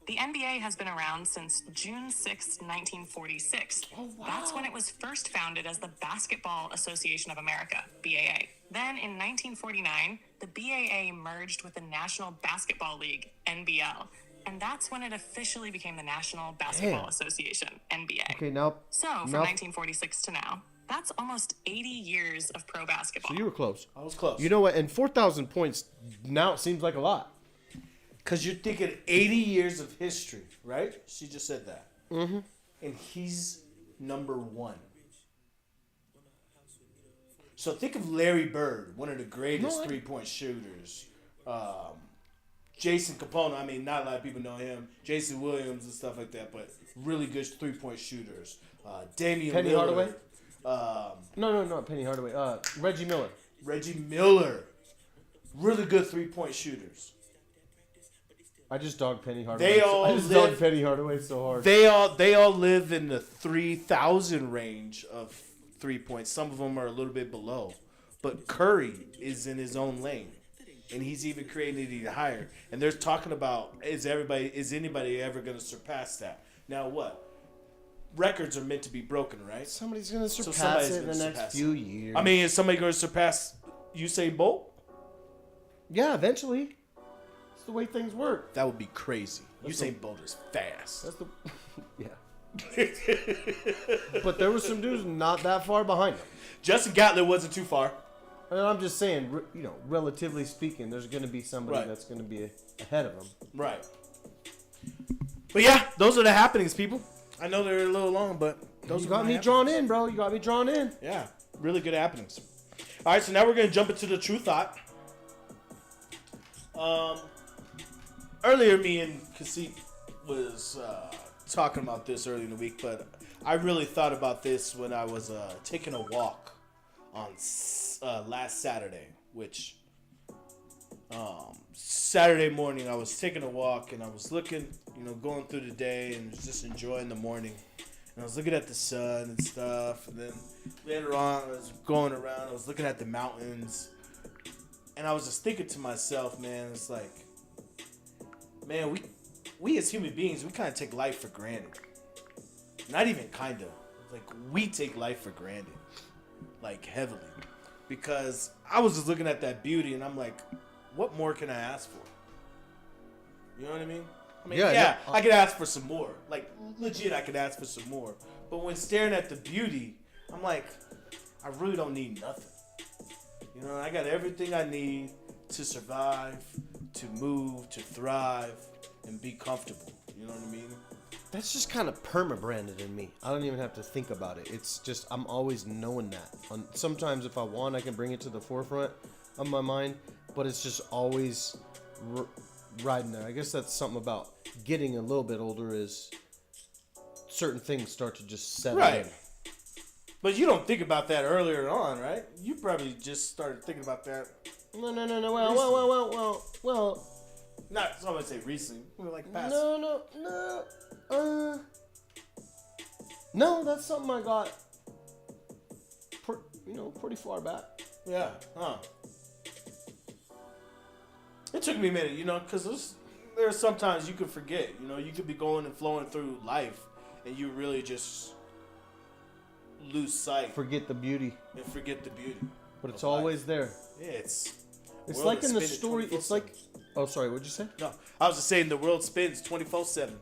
The NBA has been around since June 6, 1946. Oh, wow. That's when it was first founded as the Basketball Association of America, BAA. Then in 1949, the BAA merged with the National Basketball League, NBL. And that's when it officially became the National Basketball Association, NBA. Okay, now... So, from 1946 to now, that's almost 80 years of pro basketball. So you were close. I was close. You know what? And 4,000 points now it seems like a lot. Because you're thinking 80 years of history, right? She just said that. Mm-hmm. And he's number 1. So think of Larry Bird, one of the greatest 3-point shooters. Jason Capone, I mean, not a lot of people know him. Jason Williams and stuff like that, but really good 3-point shooters. Damian Penny Lillard. Hardaway? No, not Penny Hardaway. Reggie Miller. Reggie Miller. Really good 3-point shooters. I just dogged Penny Hardaway. Dogged Penny Hardaway so hard. They all live in the 3,000 range of 3 points. Some of them are a little bit below, but Curry is in his own lane, and he's even creating it even higher. And they're talking about is anybody ever going to surpass that? Now what? Records are meant to be broken, right? Somebody's going to surpass somebody's it in the gonna next surpass few it. years. I mean, is somebody going to surpass Usain Bolt? Yeah, eventually. It's the way things work. That would be crazy. Usain Bolt is fast. That's the... Yeah. But there was some dudes not that far behind him. Justin Gatlin wasn't too far. And I'm just saying, relatively speaking, there's going to be somebody that's going to be ahead of him. Right. But yeah, those are the happenings, people. I know they're a little long, but those You are got my me drawn in, bro. You got me drawn in. Yeah. really good happenings. All right, so now we're gonna jump into the true thought. Earlier, me and KAHSEEK was talking about this early in the week, but I really thought about this when I was taking a walk on last Saturday, which Saturday morning I was taking a walk and I was looking, going through the day and just enjoying the morning. And I was looking at the sun and stuff, and then later on I was going around, I was looking at the mountains, and I was just thinking to myself, man, it's like, man, we as human beings, we kind of take life for granted. Not even kind of. Like, we take life for granted. Like, heavily. Because I was just looking at that beauty, and I'm like, what more can I ask for? You know what I mean? I mean, yeah, I could ask for some more. Like, legit, I could ask for some more. But when staring at the beauty, I'm like, I really don't need nothing. I got everything I need to survive, to move, to thrive, and be comfortable. You know what I mean? That's just kind of perma-branded in me. I don't even have to think about it. It's just, I'm always knowing that. Sometimes if I want, I can bring it to the forefront of my mind, but it's just always riding there. I guess that's something about getting a little bit older is certain things start to just settle in. But you don't think about that earlier on, right? You probably just started thinking about that. No. Well. Not so I would say recently. Like past. No, that's something I got pretty far back. Yeah. Huh. It took me a minute, because there's sometimes you could forget. You could be going and flowing through life, and you really just lose sight. Forget the beauty. And forget the beauty. But it's always there. Yeah, it's like in the story. It's like. Oh, sorry. What'd you say? No, I was just saying the world spins 24/7.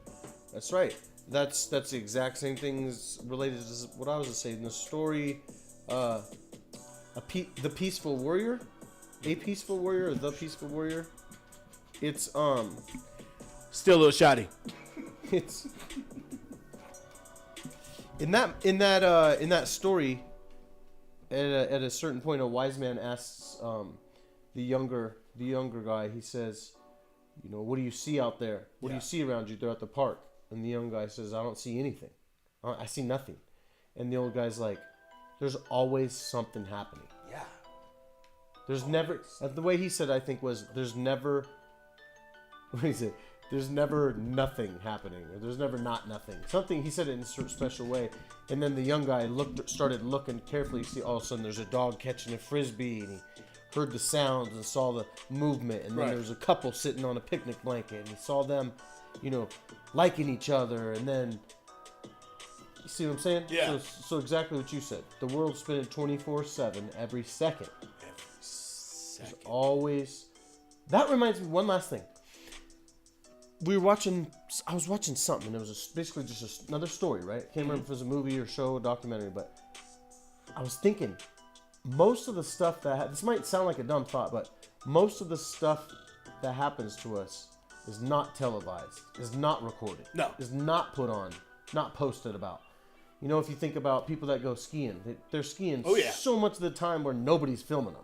That's right. That's the exact same things related to what I was just saying. The story, the Peaceful Warrior, A Peaceful Warrior, or The Peaceful Warrior. It's still a little shoddy. It's in that story. At a certain point, a wise man asks the younger guy. He says, what do you see out there? What do you see around you? They're at the park. And the young guy says, I don't see anything. I see nothing. And the old guy's like, there's always something happening. Yeah. There's never, the way he said, I think, was there's never, what he said, there's never nothing happening. Or there's never not nothing. Something, he said it in a special way. And then the young guy started looking carefully. You see, all of a sudden there's a dog catching a frisbee, and he heard the sounds and saw the movement. And then there was a couple sitting on a picnic blanket, and he saw them, liking each other. And then, you see what I'm saying? Yeah. So exactly what you said. The world's spinning 24/7 every second. There's always. That reminds me, one last thing. I was watching something, and it was basically just another story, right? Can't remember if it was a movie or show, documentary, but I was thinking, most of the stuff this might sound like a dumb thought, but most of the stuff that happens to us is not televised, is not recorded, is not put on, not posted about. If you think about people that go skiing, they're skiing so much of the time where nobody's filming them.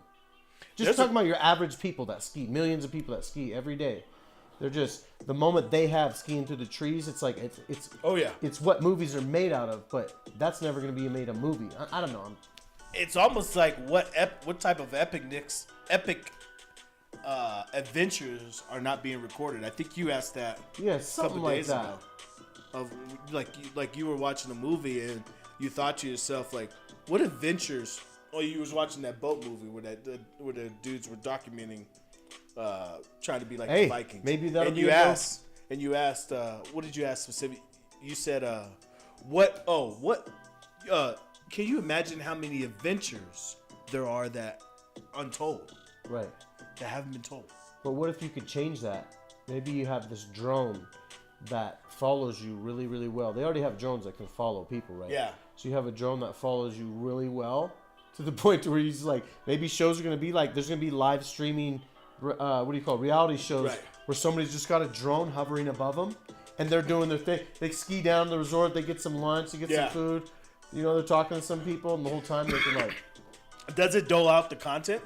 Just talking about your average people that ski, millions of people that ski every day. They're just, the moment they have skiing through the trees, it's like, it's what movies are made out of, but that's never going to be made a movie. I don't know. It's almost like what type of epic adventures are not being recorded. I think you asked that a couple days that. ago. Of like you were watching a movie and you thought to yourself, like, what adventures? Oh, you was watching that boat movie where the dudes were documenting trying to be like the Vikings. Maybe that'll be and you asked what did you ask specifically? You said what can you imagine how many adventures there are that untold? Right. That haven't been told. But what if you could change that? Maybe you have this drone that follows you really, really well. They already have drones that can follow people, right? Yeah. So you have a drone that follows you really well to the point where he's like, maybe shows are going to be like, there's going to be live streaming, reality shows where somebody's just got a drone hovering above them and they're doing their thing. They ski down to the resort, they get some lunch, they get some food. They're talking to some people, and the whole time they can Does it dole out the content?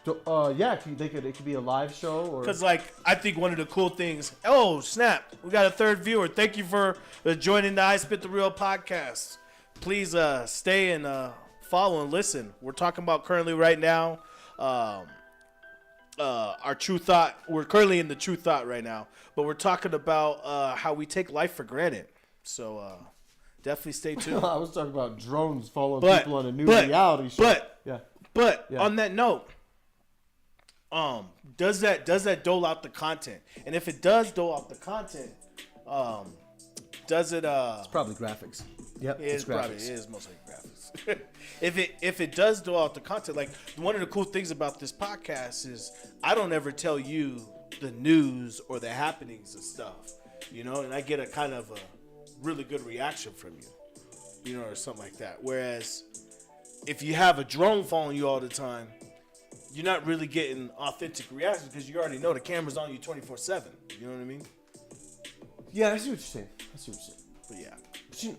Yeah, it could be a live show or. Because, like, I think one of the cool things. Oh, snap. We got a third viewer. Thank you for joining the I Spit the Real podcast. Please stay and follow and listen. We're talking about currently right now our true thought. We're currently in the true thought right now. But we're talking about how we take life for granted. So definitely stay tuned. I was talking about drones following people on a new reality show. But on that note, does that dole out the content? And if it does dole out the content, does it? It's probably graphics. Yep, it is mostly graphics. if it does dole out the content, like one of the cool things about this podcast is I don't ever tell you the news or the happenings of stuff, you know, and I get a kind of a really good reaction from you, you know, or something like that. Whereas if you have a drone following you all the time, you're not really getting authentic reactions because you already know the camera's on you 24/7. You know what I mean? Yeah, I see what you're saying. But yeah. But you,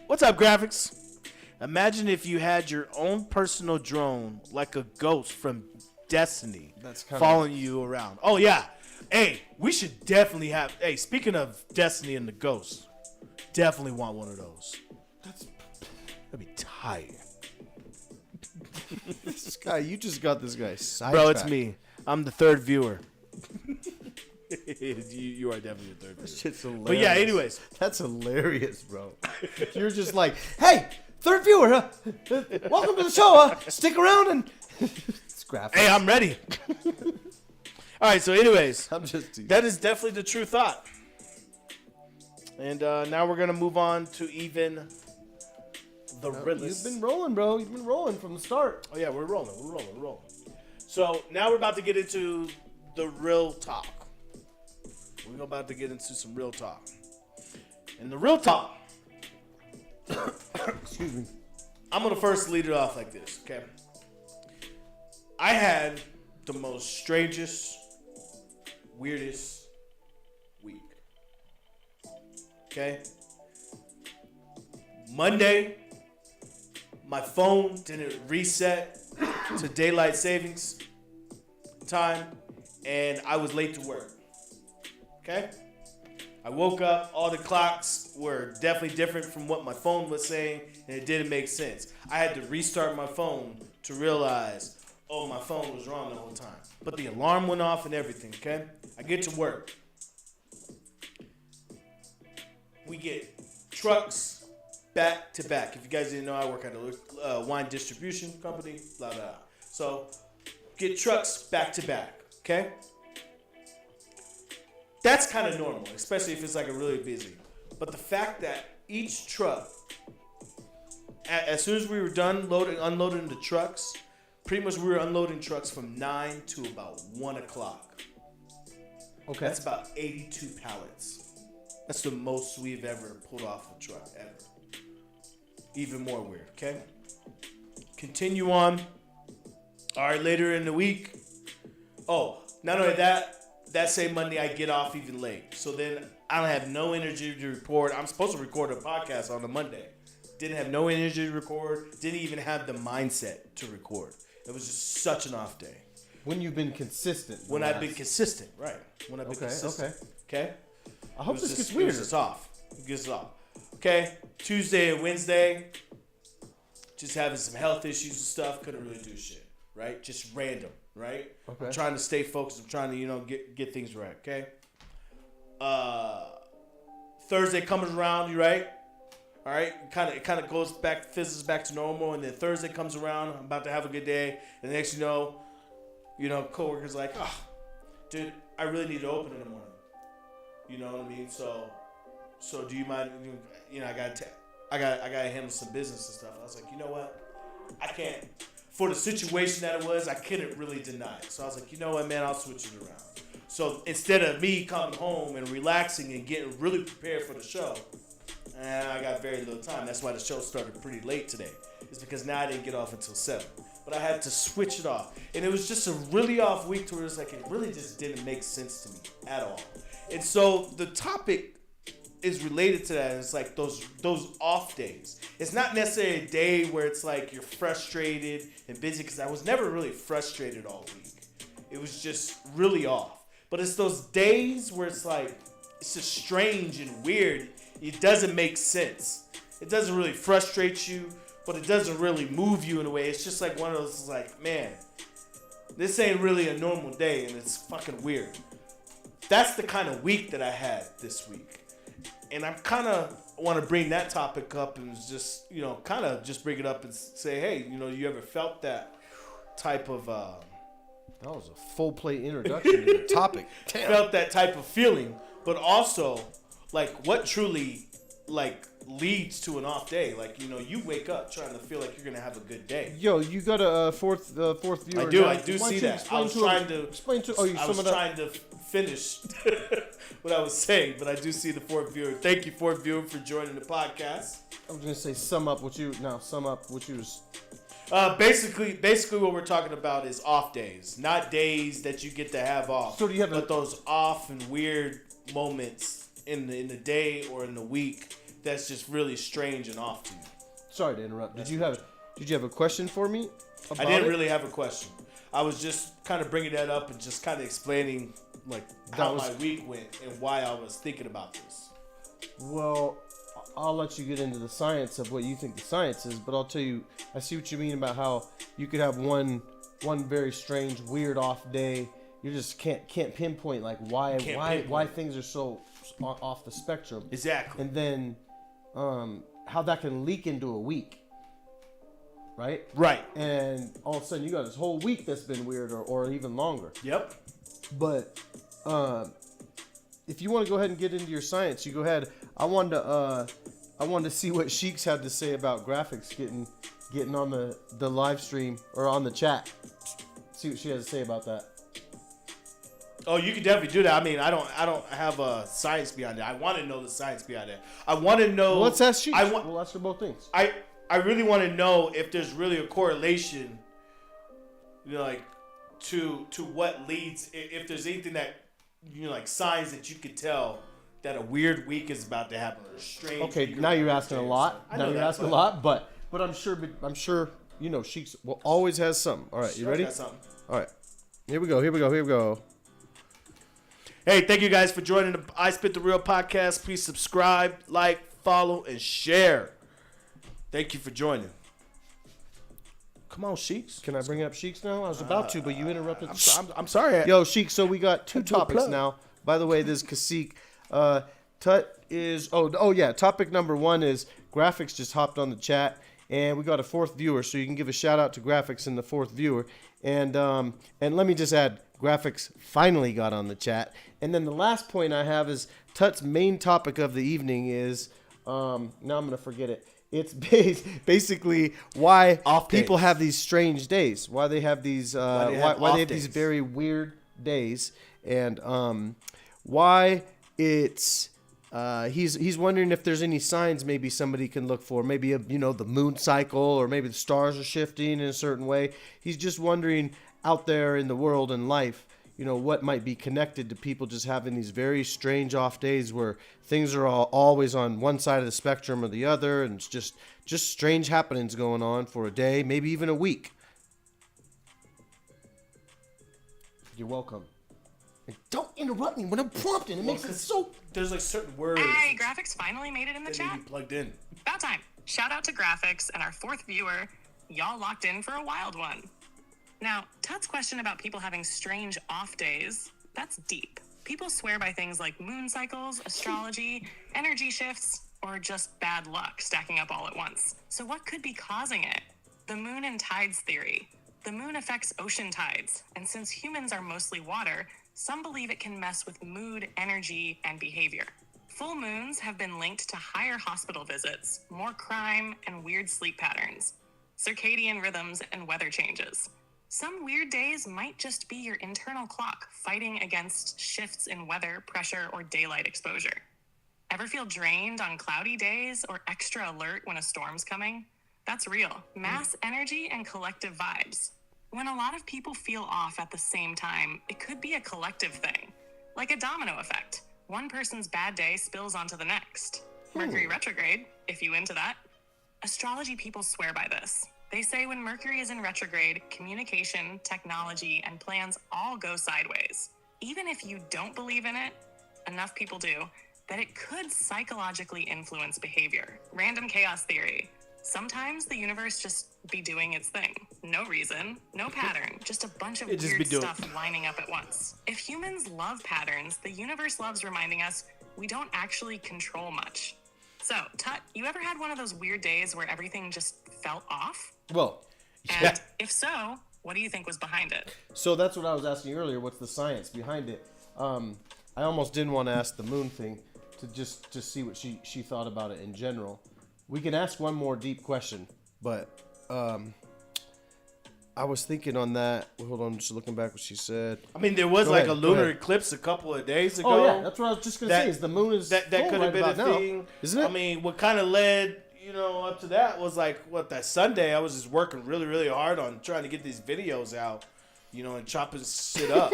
What's up, graphics? Imagine if you had your own personal drone like a ghost from Destiny following you around. Oh, yeah. Hey, we should definitely have... Hey, speaking of Destiny and the ghosts, definitely want one of those. That'd be tight. This guy, you just got this guy sidetracked. Bro, it's me. I'm the third viewer. you are definitely the third viewer. Shit's hilarious. But yeah, anyways. That's hilarious, bro. You're just like, hey, third viewer, huh? Welcome to the show, huh? Stick around and... It's graphic. Hey, I'm ready. All right, so anyways. I'm just... That is definitely the true thought. And now we're going to move on to even... the realest. You've been rolling, bro. You've been rolling from the start. Oh, yeah, we're rolling. So now we're about to get into the real talk. We're about to get into some real talk. And the real talk... Excuse me. I'm going to first lead it off like this, okay? I had the most strangest, weirdest week. Okay? Monday, my phone didn't reset to daylight savings time, and I was late to work. Okay? I woke up, all the clocks were definitely different from what my phone was saying, and it didn't make sense. I had to restart my phone to realize, oh, my phone was wrong the whole time. But the alarm went off and everything, okay? I get to work. We get trucks back to back. If you guys didn't know, I work at a wine distribution company, blah, blah, blah. So, get trucks back to back, okay? That's kind of normal, especially if it's like a really busy. But the fact that each truck, as soon as we were done unloading the trucks, pretty much we were unloading trucks from 9 to about 1 o'clock. Okay. That's about 82 pallets. That's the most we've ever pulled off a truck, ever. Even more weird, okay? Continue on. All right, later in the week. Oh, not only that same Monday I get off even late. So then I don't have no energy to record. I'm supposed to record a podcast on a Monday. Didn't have no energy to record. Didn't even have the mindset to record. It was just such an off day. When you've been consistent. When I've been consistent, right. When I've been consistent. Okay. I hope this gets weird. It gets off. Okay. Tuesday and Wednesday, just having some health issues and stuff. Couldn't really do shit. Right? Just random. Right? Okay. I'm trying to stay focused. I'm trying to, get things right. Okay. Thursday comes around, you right? All right, it kind of goes back, fizzles back to normal, and then Thursday comes around. I'm about to have a good day, and the next you know, coworkers like, oh, dude, I really need to open in the morning. You know what I mean? So do you mind? I gotta handle some business and stuff. I was like, you know what? I can't. For the situation that it was, I couldn't really deny it. So I was like, you know what, man? I'll switch it around. So instead of me coming home and relaxing and getting really prepared for the show, and I got very little time. That's why the show started pretty late today. It's because now I didn't get off until 7. But I had to switch it off. And it was just a really off week to where it's like it really just didn't make sense to me at all. And so the topic is related to that. It's like those off days. It's not necessarily a day where it's like you're frustrated and busy, because I was never really frustrated all week. It was just really off. But it's those days where it's like, it's just strange and weird. It doesn't make sense. It doesn't really frustrate you, but it doesn't really move you in a way. It's just like one of those, like, man, this ain't really a normal day, and it's fucking weird. That's the kind of week that I had this week. And I kind of want to bring that topic up and just, you know, kind of just bring it up and say, hey, you know, you ever felt that type of... That was a full plate introduction to the topic. Damn. Felt that type of feeling, but also, like, what truly, like, leads to an off day? Like, you know, you wake up trying to feel like you're gonna have a good day. Yo, you got a fourth viewer. I do see that. I was trying to finish what I was saying, but I do see the fourth viewer. Thank you, fourth viewer, for joining the podcast. I was gonna say sum up what you was. Basically, what we're talking about is off days, not days that you get to have off. So do you have but those off and weird moments in the day or in the week that's just really strange and off to you. Sorry to interrupt. Did you have a question for me? I didn't really have a question. I was just kind of bringing that up and just kind of explaining like how my week went and why I was thinking about this. Well, I'll let you get into the science of what you think the science is, but I'll tell you, I see what you mean about how you could have one very strange, weird off day. You just can't pinpoint like why things are so off the spectrum. Exactly. And then how that can leak into a week. Right? Right. And all of a sudden you got this whole week that's been weird or even longer. Yep. But if you want to go ahead and get into your science, you go ahead. I wanted to see what Sheiks had to say about graphics getting on the live stream or on the chat. See what she has to say about that. Oh, you can definitely do that. I mean, I don't have a science behind it. I want to know the science behind it. I want to know. Well, let's ask Sheiks. We'll ask her both things. I really want to know if there's really a correlation, you know, like to what leads, if there's anything that, you know, like signs that you could tell that a weird week is about to happen or a strange. Okay, now you're asking a lot. But I'm sure you know Sheiks will always has something. All right, you ready? Got something. All right, here we go. Hey, thank you guys for joining the I Spit the Real podcast. Please subscribe, like, follow, and share. Thank you for joining. Come on, Sheiks. Can I bring up Sheiks now? I was about to, but you interrupted. I'm sorry. Yo, Sheik, so we got two topics plug. now. By the way, this is KAHSEEK. TUTT is... Oh, yeah. Topic number one is Graphics just hopped on the chat, and we got a fourth viewer, so you can give a shout-out to Graphics and the fourth viewer. And let me just add, Graphics finally got on the chat. And then the last point I have is TUTT's main topic of the evening is... now I'm going to forget it. It's basically why people have these strange days, why they have these why they have these very weird days, and why it's he's wondering if there's any signs maybe somebody can look for, maybe the moon cycle, or maybe the stars are shifting in a certain way. He's just wondering out there in the world and life, what might be connected to people just having these very strange off days where things are always on one side of the spectrum or the other, and it's just strange happenings going on for a day, maybe even a week. You're welcome. And don't interrupt me when I'm prompting. It makes it so... There's like certain words... Hey, Graphics finally made it in the chat. That plugged in. About time. Shout out to Graphics and our fourth viewer. Y'all locked in for a wild one. Now, Tutt's question about people having strange off days, that's deep. People swear by things like moon cycles, astrology, energy shifts, or just bad luck stacking up all at once. So what could be causing it? The moon and tides theory. The moon affects ocean tides, and since humans are mostly water, some believe it can mess with mood, energy, and behavior. Full moons have been linked to higher hospital visits, more crime, and weird sleep patterns, circadian rhythms, and weather changes. Some weird days might just be your internal clock fighting against shifts in weather, pressure, or daylight exposure. Ever feel drained on cloudy days or extra alert when a storm's coming? That's real. Mass energy and collective vibes. When a lot of people feel off at the same time, it could be a collective thing, like a domino effect. one person's bad day spills onto the next. Mercury retrograde, if you into that. Astrology people swear by this. They say when Mercury is in retrograde, communication, technology, and plans all go sideways. Even if you don't believe in it, enough people do, that it could psychologically influence behavior. Random chaos theory. Sometimes the universe just be doing its thing. No reason, no pattern, just a bunch of weird stuff lining up at once. If humans love patterns, the universe loves reminding us we don't actually control much. So, Tut, you ever had one of those weird days where everything just felt off? Well, And if so, what do you think was behind it? so that's what I was asking earlier. What's the science behind it? I almost didn't want to ask the moon thing to just see what she thought about it in general. We can ask one more deep question, but I was thinking on that. Hold on, just looking back what she said. I mean, there was Go like ahead, a go lunar ahead. eclipse a couple of days ago. Oh yeah, that's what I was just gonna say. Is the moon is that full could have right been about a now, thing, isn't it? I mean, what kind of led up to that was like that Sunday. I was just working really, really hard on trying to get these videos out, and chopping shit up.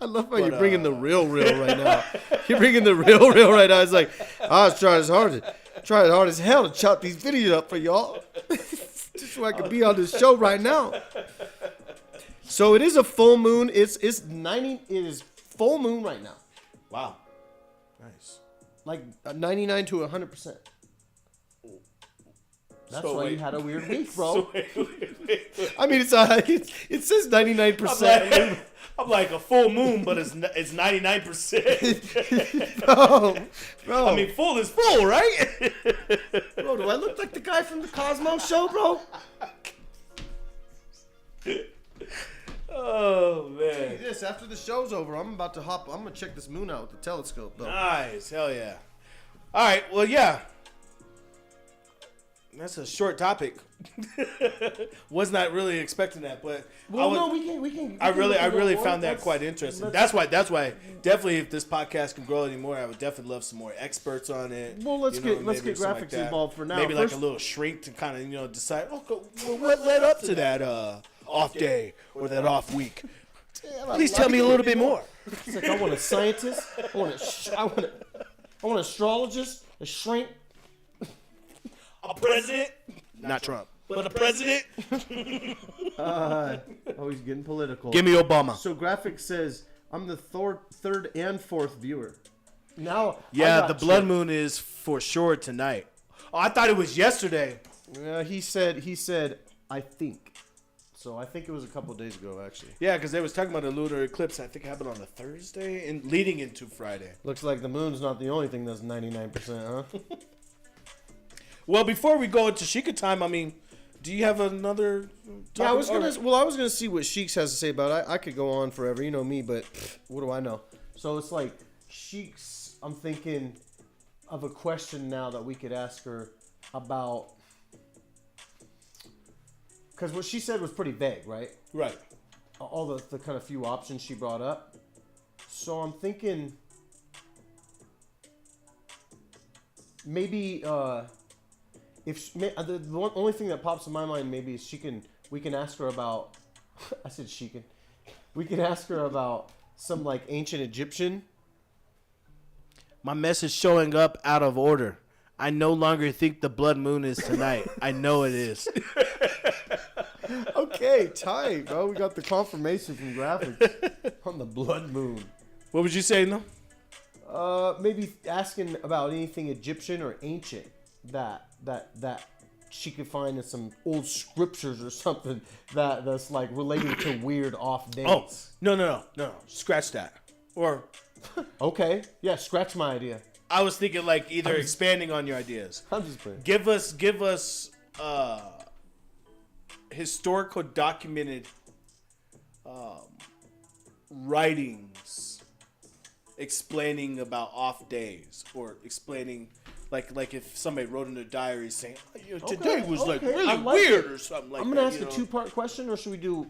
I love how you're bringing the real right now. You're bringing the real right now. It's like I was trying hard as hell to chop these videos up for y'all, just so I could be on this show right now. So it is a full moon. It's 90. It is full moon right now. Wow, nice. Like 99 to 100%. That's So why wait. you had a weird week, bro. Wait. I mean, it says 99%. I'm like a full moon, but it's 99%. Bro. I mean, full is full, right? Bro, do I look like the guy from the Cosmo show, bro? Oh man, This after the show's over, I'm about to hop. I'm gonna check this moon out with the telescope, though. nice, hell yeah. All right, well, yeah. That's a short topic. Was not really expecting that, but we can. I really more. found that quite interesting. That's why definitely if this podcast can grow anymore, I would definitely love some more experts on it. Well, let's get maybe something graphics like that. involved for now. Maybe like a little shrink to kind of decide. Well, what led up to that off day or that off week? Please tell me a little bit more. It's like I want a scientist. I want an astrologist, a shrink. A president, not Trump, but a president. He's getting political. Give me Obama. So graphics says I'm the third and fourth viewer. Now, Yeah, the blood moon is for sure tonight. Oh, I thought it was yesterday. He said, I think. So I think it was a couple days ago, actually. Yeah, because they was talking about a lunar eclipse. I think it happened on a Thursday and leading into Friday. Looks like the moon's not the only thing that's 99%, huh? Well, before we go into Shika time, I mean, do you have another topic? Yeah, I was gonna see what Sheiks has to say about it. I could go on forever, you know me, but what do I know? So it's like Sheiks. I'm thinking of a question now that we could ask her about, because what she said was pretty vague, right? Right. All the kind of few options she brought up. So I'm thinking maybe the only thing that pops in my mind maybe is we can ask her about we can ask her about some like ancient Egyptian. My message showing up out of order. I no longer think the blood moon is tonight. I know it is. Okay, tight, bro. We got the confirmation from graphics on the blood moon. What was you saying though? Maybe asking about anything Egyptian or ancient that she could find in some old scriptures or something that's like related to weird off days. Oh, no. Scratch that. Or Okay, yeah, scratch my idea. I was thinking like either expanding on your ideas. I'm just playing. Give us historical documented writings explaining about off days, or explaining like if somebody wrote in their diary saying today was like really I like weird it. or something like that. I'm gonna ask a 2-part question, or should we do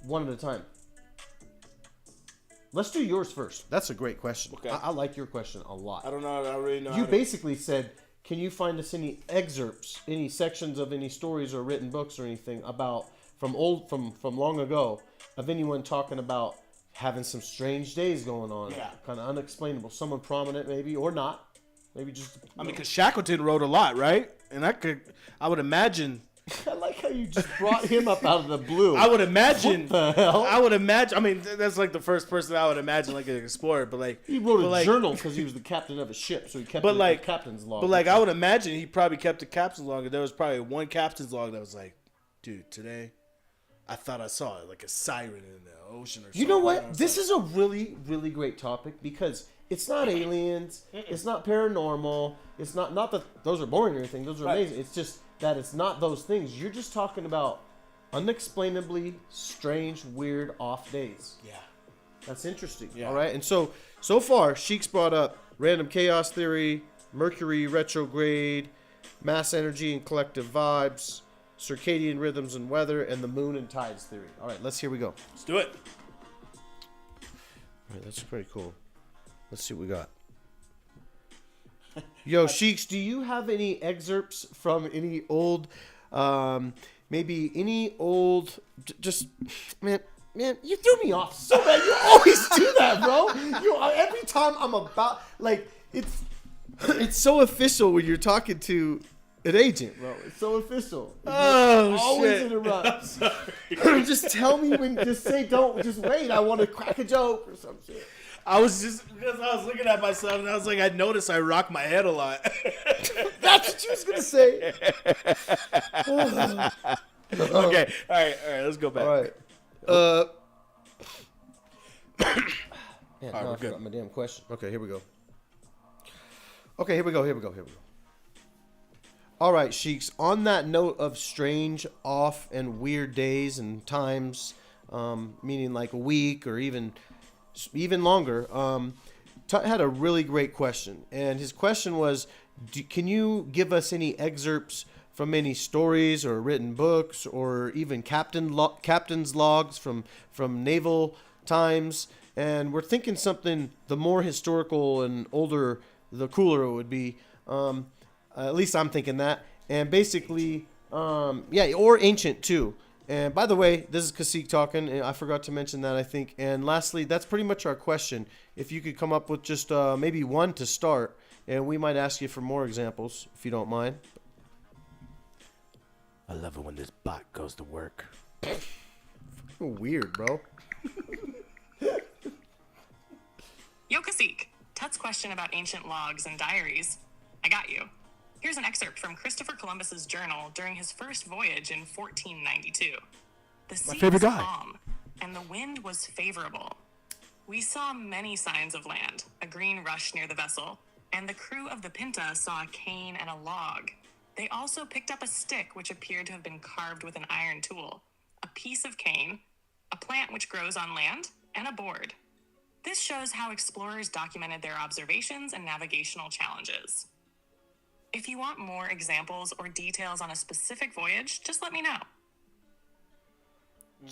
one at a time? Let's do yours first. That's a great question. Okay. I like your question a lot. I don't know. I don't really know. You basically said, can you find us any excerpts, any sections of any stories or written books or anything about from long ago of anyone talking about having some strange days going on. Yeah. Kind of unexplainable. Someone prominent maybe, or not. Maybe just... I mean, because Shackleton wrote a lot, right? And I would imagine... I like how you just brought him up out of the blue. I would imagine... What the hell? I would imagine... I mean, that's like the first person I would imagine like an explorer, but like... He wrote a like, journal because he was the captain of a ship, so he kept But it like... the captain's log. But like, I would imagine he probably kept the captain's log, and there was probably one captain's log that was like, dude, today... I thought I saw like a siren in the ocean or something. You know what? This is a really, really great topic because it's not aliens, it's not paranormal, it's not that those are boring or anything. Those are amazing. It's just that it's not those things. You're just talking about unexplainably strange, weird, off days. Yeah. That's interesting. Yeah. All right. And so far, Sheik's brought up random chaos theory, Mercury retrograde, mass energy and collective vibes, circadian rhythms and weather, and the moon and tides theory. All right, here we go. Let's do it. All right, that's pretty cool. Let's see what we got. Yo, Sheiks, do you have any excerpts from any old, maybe any old, just, man, you threw me off so bad. You always do that, bro. Every time I'm about, like, it's so official when you're talking to an agent, bro. It's so official. Oh, always shit. interrupt. I'm sorry. Just tell me when. Just say don't. Just wait. I want to crack a joke or some shit. I was just, because I was looking at myself and I was like, I noticed I rock my head a lot. That's what you was gonna say. Okay. All right. Let's go back. All right. Man, right, no, we're I forgot good. my damn question. Okay, here we go. Okay, here we go. All right, Sheiks. On that note of strange, off, and weird days and times, meaning like a week or even longer, Tut had a really great question, and his question was, can you give us any excerpts from any stories or written books or even captain's logs from naval times? And we're thinking something, the more historical and older, the cooler it would be. At least I'm thinking that. And basically, or ancient too. And by the way, this is KAHSEEK talking, and I forgot to mention that, I think. And lastly, that's pretty much our question. If you could come up with just maybe one to start, and we might ask you for more examples, if you don't mind. I love it when this bot goes to work. Weird, bro. Yo, KAHSEEK. Tut's question about ancient logs and diaries. I got you. Here's an excerpt from Christopher Columbus's journal during his first voyage in 1492. The sea favorite was guy. calm, and the wind was favorable. We saw many signs of land, a green rush near the vessel, and the crew of the Pinta saw a cane and a log. They also picked up a stick which appeared to have been carved with an iron tool, a piece of cane, a plant which grows on land, and a board. This shows how explorers documented their observations and navigational challenges. If you want more examples or details on a specific voyage, just let me know.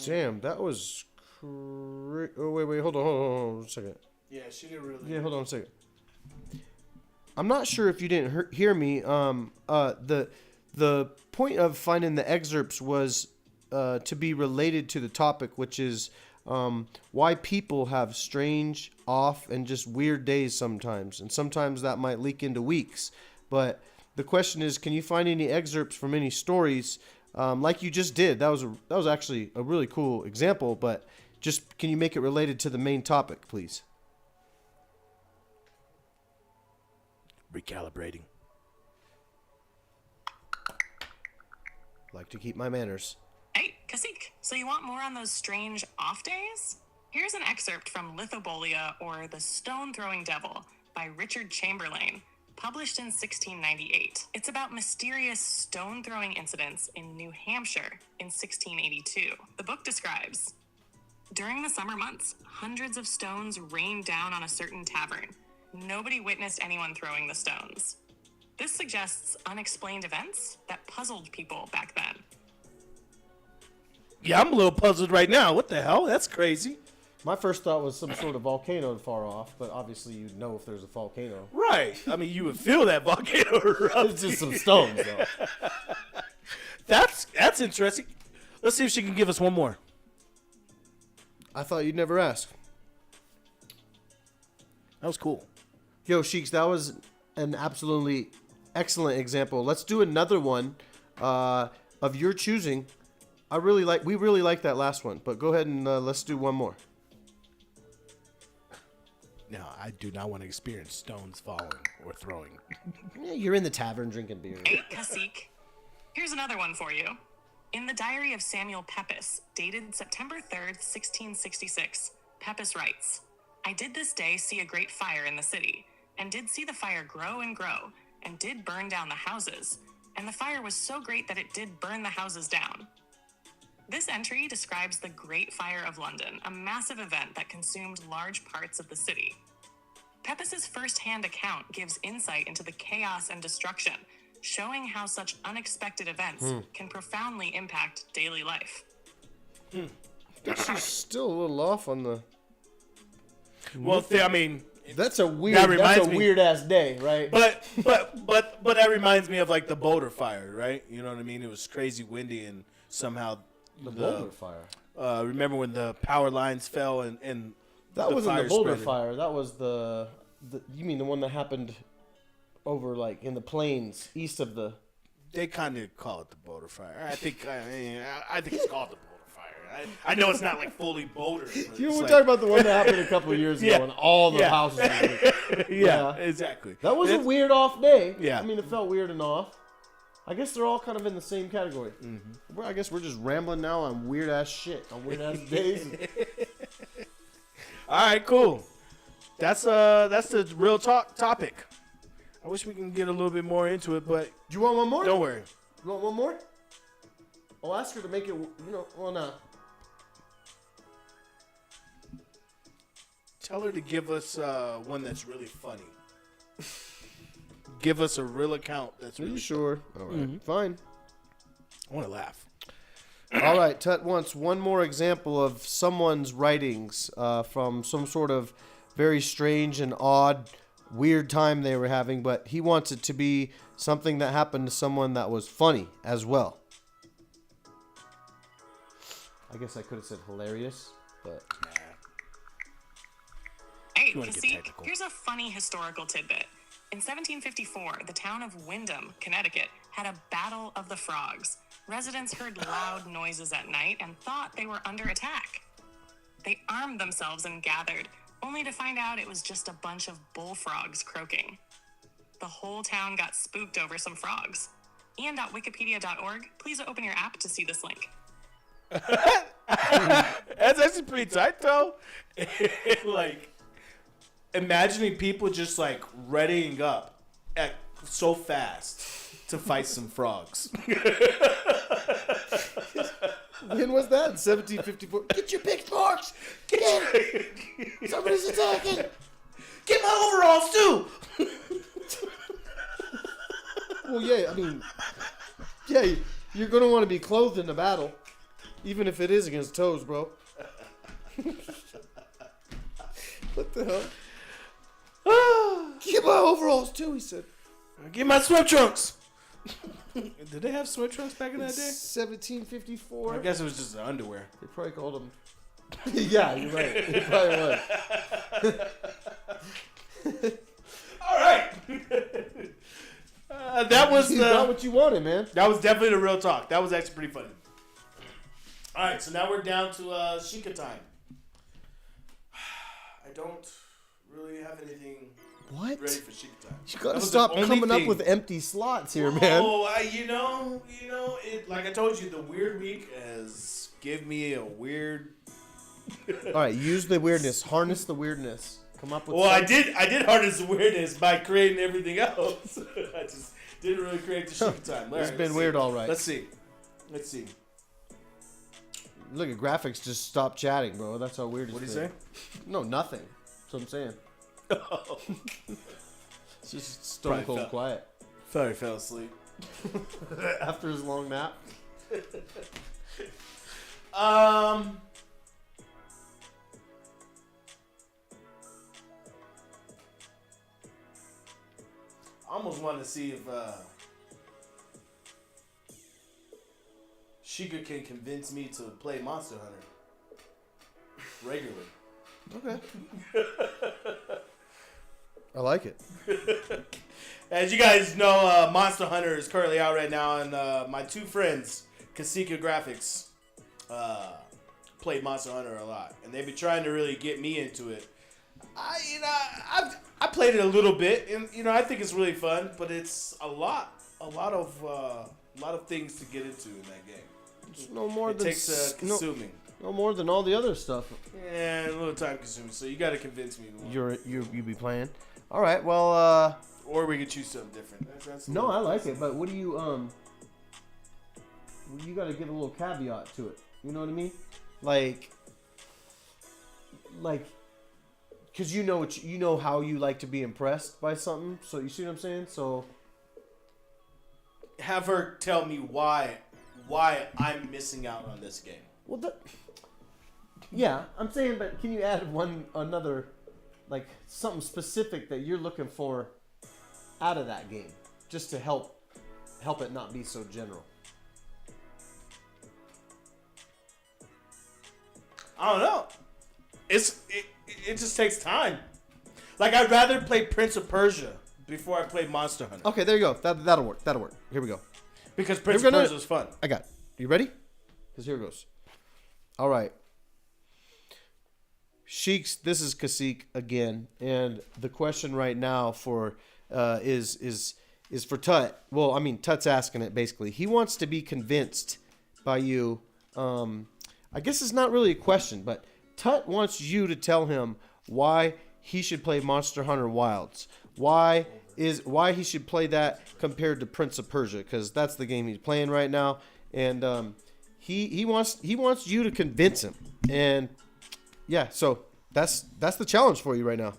Damn, that was oh, wait, hold on a second. Yeah, she didn't really. Yeah, hold on a second. I'm not sure if you didn't hear me. The point of finding the excerpts was to be related to the topic, which is why people have strange, off, and just weird days sometimes, and sometimes that might leak into weeks. But the question is, can you find any excerpts from any stories, like you just did? That was actually a really cool example. But just can you make it related to the main topic, please? Recalibrating. Like to keep my manners. Hey, KAHSEEK, so you want more on those strange off days? Here's an excerpt from Lithobolia, or The Stone-Throwing Devil, by Richard Chamberlain, published in 1698. It's about mysterious stone-throwing incidents in New Hampshire in 1682. The book describes, during the summer months, hundreds of stones rained down on a certain tavern. Nobody witnessed anyone throwing the stones. This suggests unexplained events that puzzled people back then. Yeah, I'm a little puzzled right now. What the hell? That's crazy. My first thought was some sort of volcano far off, but obviously you'd know if there's a volcano. Right. I mean, you would feel that volcano erupt. It's just some stones, though. That's interesting. Let's see if she can give us one more. I thought you'd never ask. That was cool. Yo, Sheiks, that was an absolutely excellent example. Let's do another one of your choosing. We really like that last one, but go ahead and let's do one more. No, I do not want to experience stones falling or throwing. Yeah, you're in the tavern drinking beer. Hey, KAHSEEK. Here's another one for you. In the diary of Samuel Pepys, dated September 3rd, 1666, Pepys writes, I did this day see a great fire in the city, and did see the fire grow and grow, and did burn down the houses, and the fire was so great that it did burn the houses down. This entry describes the Great Fire of London, a massive event that consumed large parts of the city. Pepys's first-hand account gives insight into the chaos and destruction, showing how such unexpected events can profoundly impact daily life. I think she's still a little off on the... Well, I mean, That's a weird ass day, right? but that reminds me of like the Boulder fire, right? You know what I mean? It was crazy windy and somehow the Boulder fire. Remember when the power lines fell and That wasn't the fire Boulder spread? fire. That was the you mean the one that happened over like in the plains east of the... They kind of call it the Boulder fire. I think it's called the Boulder fire. I know it's not like fully Boulder. But You know, it's we're like, talking about the one that happened a couple of years ago Yeah. and all the Yeah. houses were... yeah, exactly. That was a It's- weird off day. Yeah. I mean, it felt weird and off. I guess they're all kind of in the same category. Mm-hmm. Well, I guess we're just rambling now on weird ass shit, on weird ass days. All right, cool. That's the real topic. I wish we can get a little bit more into it, but Do you want one more? don't worry. You want one more? I'll ask her to make it, no. Tell her to give us one that's really funny. Give us a real account that's Are really you sure? All right, fine. I want to laugh. All right, Tut wants one more example of someone's writings from some sort of very strange and odd, weird time they were having, but he wants it to be something that happened to someone that was funny as well. I guess I could have said hilarious, but... Hey, You wanna get KAHSEEK, technical. here's a funny historical tidbit. In 1754, the town of Windham, Connecticut, had a battle of the frogs. Residents heard loud noises at night and thought they were under attack. They armed themselves and gathered, only to find out it was just a bunch of bullfrogs croaking. The whole town got spooked over some frogs. Ian.wikipedia.org, please open your app to see this link. That's actually pretty tight, though. Like, imagining people just like readying up so fast to fight some frogs. When was that? 1754. Get your pitchforks! Get it! Somebody's attacking! Get my overalls too. Well, yeah, I mean, yeah, you're going to want to be clothed in the battle, even if it is against toes, bro. What the hell? Get my overalls too, he said. Get my swim trunks. Did they have swim trunks back in that day? 1754. I guess it was just the underwear. They probably called them. Yeah, you're right. It probably was. All right. That was You got what you wanted, man. that was definitely the real talk. That was actually pretty funny. All right, so now we're down to XICCA time. I don't really have anything What? ready for XICCA time. You That gotta was the stop only coming up thing. with empty slots here, man. Oh, it, like I told you, the weird week has given me a weird. All right, use the weirdness. Harness the weirdness. Come up with. Well, something. I did harness the weirdness by creating everything else. I just didn't really create the XICCA time. All It's right, been let's weird, see. all right. Let's see. Look at graphics. Just stop chatting, bro. That's how weird. What do you say? No, nothing. That's what I'm saying. It's just stone Probably cold fell. quiet Sorry, fell asleep. after his long nap. I almost want to see if XICCA can convince me to play Monster Hunter regularly. Okay. I like it. As you guys know, Monster Hunter is currently out right now, and my two friends, KAHSEEK Graphics, play Monster Hunter a lot, and they've been trying to really get me into it. I played it a little bit, and I think it's really fun, but it's a lot of things to get into in that game. It's no more It than takes consuming. No more than all the other stuff. Yeah, a little time consuming. So you got to convince me more. You be playing. All right. Well. Or we could choose something different. That's No, I like it, but what do you you got to give a little caveat to it. You know what I mean? Like, because you know how you like to be impressed by something. So you see what I'm saying? So have her tell me why I'm missing out on this game. well, yeah, I'm saying, but can you add another, like something specific that you're looking for out of that game, just to help it not be so general? I don't know. It just takes time. Like, I'd rather play Prince of Persia before I play Monster Hunter. Okay, there you go. That'll work. That'll work. Here we go. Because Prince of Persia is fun. I got it. You ready? Because here it goes. All right. Sheiks, this is KAHSEEK again, and the question right now for is for TUTT. Well, I mean, TUTT's asking it basically. He wants to be convinced by you. I guess it's not really a question, but TUTT wants you to tell him why he should play Monster Hunter Wilds. Why he should play that compared to Prince of Persia, because that's the game he's playing right now, and he wants you to convince him. And yeah, so that's the challenge for you right now.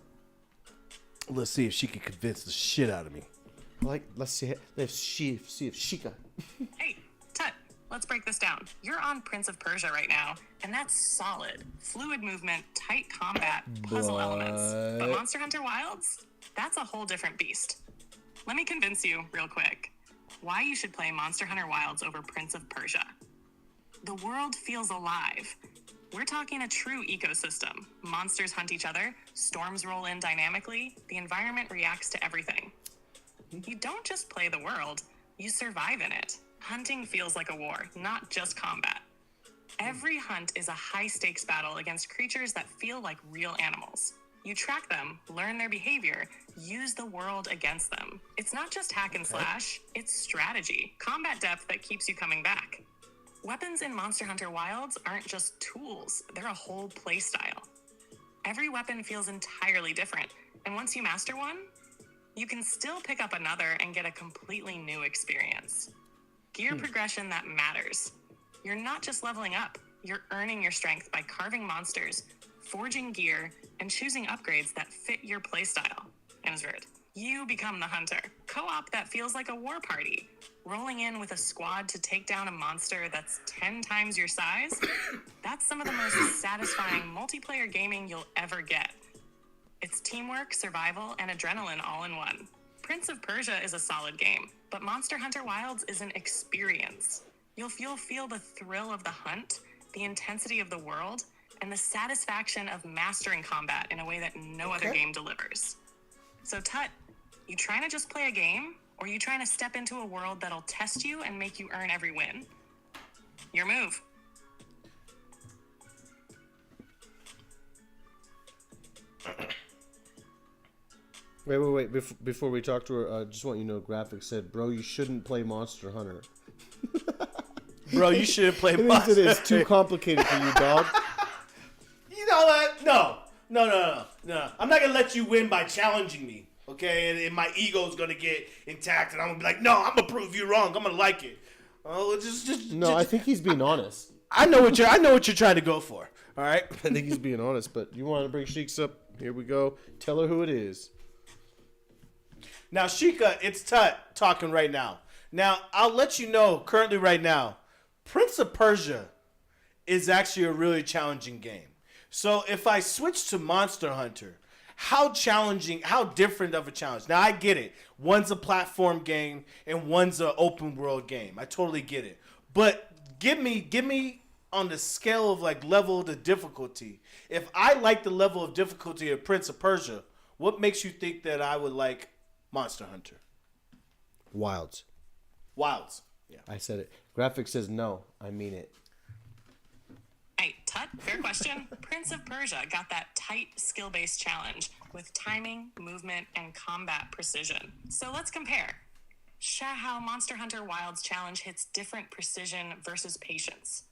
Let's see if she can convince the shit out of me. Let's see if she can. Hey, Tut, let's break this down. You're on Prince of Persia right now, and that's solid. Fluid movement, tight combat, puzzle elements. But Monster Hunter Wilds? That's a whole different beast. Let me convince you real quick why you should play Monster Hunter Wilds over Prince of Persia. The world feels alive. We're talking a true ecosystem. Monsters hunt each other, storms roll in dynamically, the environment reacts to everything. You don't just play the world, you survive in it. Hunting feels like a war, not just combat. Every hunt is a high-stakes battle against creatures that feel like real animals. You track them, learn their behavior, use the world against them. It's not just hack and slash, it's strategy, combat depth that keeps you coming back. Weapons in Monster Hunter Wilds aren't just tools, they're a whole playstyle. Every weapon feels entirely different, and once you master one, you can still pick up another and get a completely new experience. Gear progression that matters. You're not just leveling up, you're earning your strength by carving monsters, forging gear, and choosing upgrades that fit your playstyle. Answered. You become the hunter. Co-op that feels like a war party. Rolling in with a squad to take down a monster that's 10 times your size? That's some of the most satisfying multiplayer gaming you'll ever get. It's teamwork, survival, and adrenaline all in one. Prince of Persia is a solid game, but Monster Hunter Wilds is an experience. You'll feel the thrill of the hunt, the intensity of the world, and the satisfaction of mastering combat in a way that no other game delivers. So Tut, you trying to just play a game, or you trying to step into a world that'll test you and make you earn every win? Your move. Wait. Before we talk to her, I just want you to know, Graphics said, bro, you shouldn't play Monster Hunter. Bro, you shouldn't play It Monster means it is too complicated for you, dog. You know what? No. I'm not going to let you win by challenging me, okay? And my ego's going to get intact, and I'm going to be like, no, I'm going to prove you wrong. I'm going to like it. Oh, I think he's being honest. I know what you're trying to go for, all right? I think he's being honest, but you want to bring Sheiks up? Here we go. Tell her who it is. Now, Sheikah, it's Tut talking right now. Now, I'll let you know currently right now, Prince of Persia is actually a really challenging game. So if I switch to Monster Hunter, how different of a challenge? Now, I get it. One's a platform game and one's an open world game. I totally get it. But give me on the scale of like level of the difficulty. If I like the level of difficulty of Prince of Persia, What makes you think that I would like Monster Hunter? Wilds. Wilds. Yeah. I said it. Graphic says no. I mean it. Hey, Tut, fair question. Prince of Persia got that tight skill-based challenge with timing, movement, and combat precision. So let's compare. Show how Monster Hunter Wilds challenge hits different precision versus patience.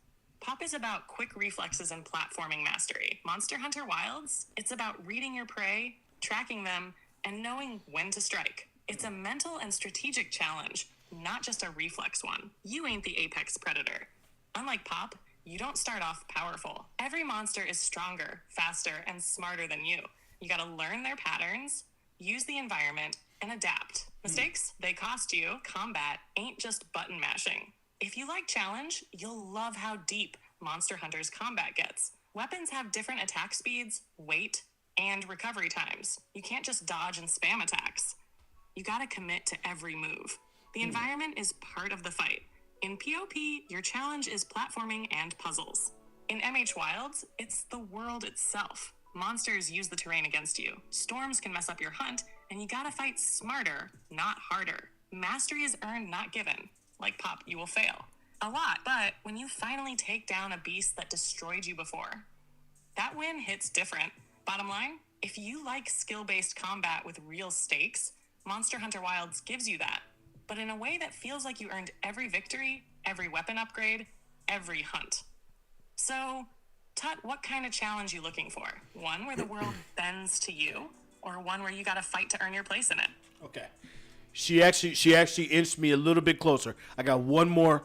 Pop is about quick reflexes and platforming mastery. Monster Hunter Wilds, it's about reading your prey, tracking them, and knowing when to strike. It's a mental and strategic challenge, not just a reflex one. You ain't the apex predator. Unlike Pop, you don't start off powerful. Every monster is stronger, faster, and smarter than you. You gotta learn their patterns, use the environment, and adapt. Mistakes? They cost you. Combat ain't just button mashing. If you like challenge, you'll love how deep Monster Hunter's combat gets. Weapons have different attack speeds, weight, and recovery times. You can't just dodge and spam attacks. You gotta commit to every move. The environment is part of the fight. In PoP, your challenge is platforming and puzzles. In MH Wilds, it's the world itself. Monsters use the terrain against you. Storms can mess up your hunt, and you gotta fight smarter, not harder. Mastery is earned, not given. Like Pop, you will fail. A lot, but when you finally take down a beast that destroyed you before, that win hits different. Bottom line, if you like skill-based combat with real stakes, Monster Hunter Wilds gives you that, but in a way that feels like you earned every victory, every weapon upgrade, every hunt. So, Tut, what kind of challenge you looking for? One where the world bends to you, or one where you gotta fight to earn your place in it? Okay. She actually inched me a little bit closer. I got one more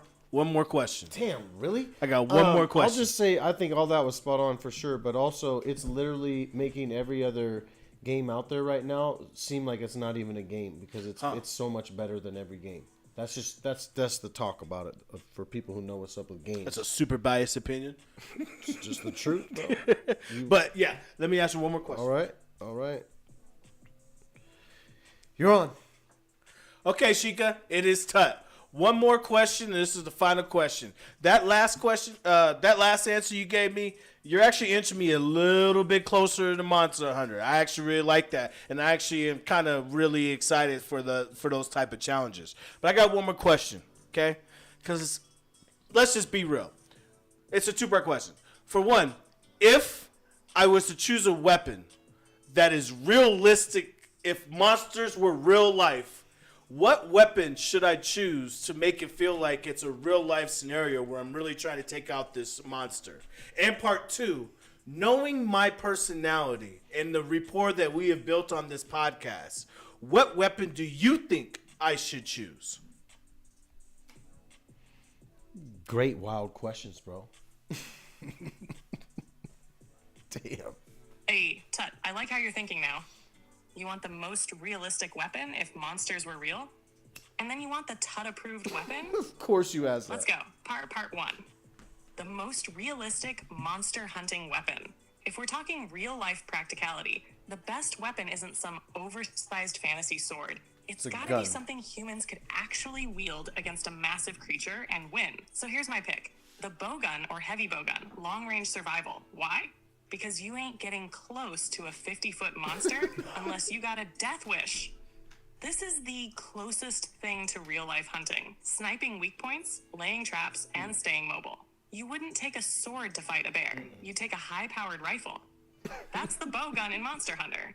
question. Damn, really? I got one more question. I'll just say I think all that was spot on for sure, but also it's literally making every other game out there right now seem like it's not even a game because it's so much better than every game. That's the talk about it for people who know what's up with games. That's a super biased opinion. It's just the truth, bro. But yeah, let me ask you one more question. All right. You're on. Okay, Sheikah, it is Tut. One more question, and this is the final question. That last answer you gave me, you're actually inching me a little bit closer to Monster Hunter. I actually really like that, and I actually am kind of really excited for those type of challenges. But I got one more question, okay? Because let's just be real. It's a two-part question. For one, if I was to choose a weapon that is realistic, if monsters were real life, what weapon should I choose to make it feel like it's a real life scenario where I'm really trying to take out this monster? And part two, knowing my personality and the rapport that we have built on this podcast, what weapon do you think I should choose? Great wild questions, bro. Damn. Hey, Tut, I like how you're thinking now. You want the most realistic weapon if monsters were real? And then you want the Tut-approved weapon? Of course you asked that. Let's go. Part one. The most realistic monster hunting weapon. If we're talking real-life practicality, the best weapon isn't some oversized fantasy sword. It's a gotta gun. be something humans could actually wield against a massive creature and win. So here's my pick. The bowgun or heavy bowgun, long-range survival. Why? Because you ain't getting close to a 50-foot monster unless you got a death wish. This is the closest thing to real-life hunting. Sniping weak points, laying traps, and staying mobile. You wouldn't take a sword to fight a bear. You'd take a high-powered rifle. That's the bowgun in Monster Hunter.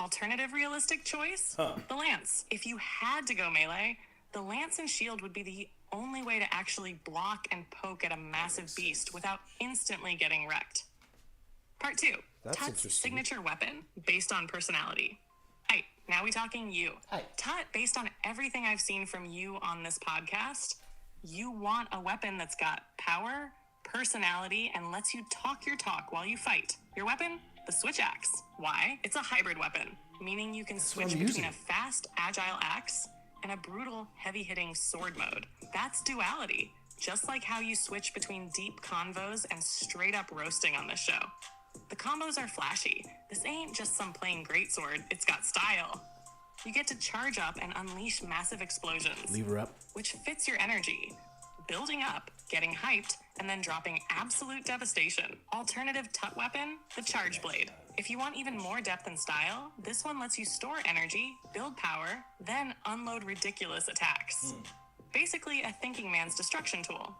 Alternative realistic choice? The lance. If you had to go melee, the lance and shield would be the only way to actually block and poke at a massive beast without instantly getting wrecked. Part two, That's Tut's interesting. signature weapon based on personality. Hey, now we talking you. Hey. Tut, based on everything I've seen from you on this podcast, you want a weapon that's got power, personality, and lets you talk your talk while you fight. Your weapon? The switch axe. Why? It's a hybrid weapon, meaning you can switch I'm between using. a fast, agile axe and a brutal, heavy-hitting sword mode. That's duality, just like how you switch between deep convos and straight-up roasting on this show. The combos are flashy. This ain't just some plain greatsword, it's got style. You get to charge up and unleash massive explosions. Leave her up. Which fits your energy. Building up, getting hyped, and then dropping absolute devastation. Alternative TUTT weapon, the charge blade. If you want even more depth and style, this one lets you store energy, build power, then unload ridiculous attacks. Basically a thinking man's destruction tool.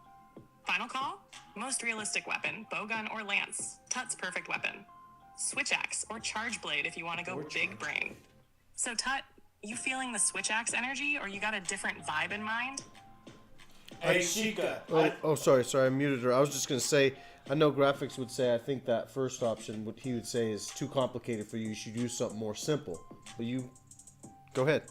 Final call? Most realistic weapon, bowgun or lance. TUTT's perfect weapon. Switch axe or charge blade if you want to go big brain. So TUTT, you feeling the switch axe energy, or you got a different vibe in mind? Hey, Chica. Sorry, I muted her. I was just gonna say, I know Graphics would say, I think that first option, what he would say is too complicated for you. You should use something more simple. But you, go ahead.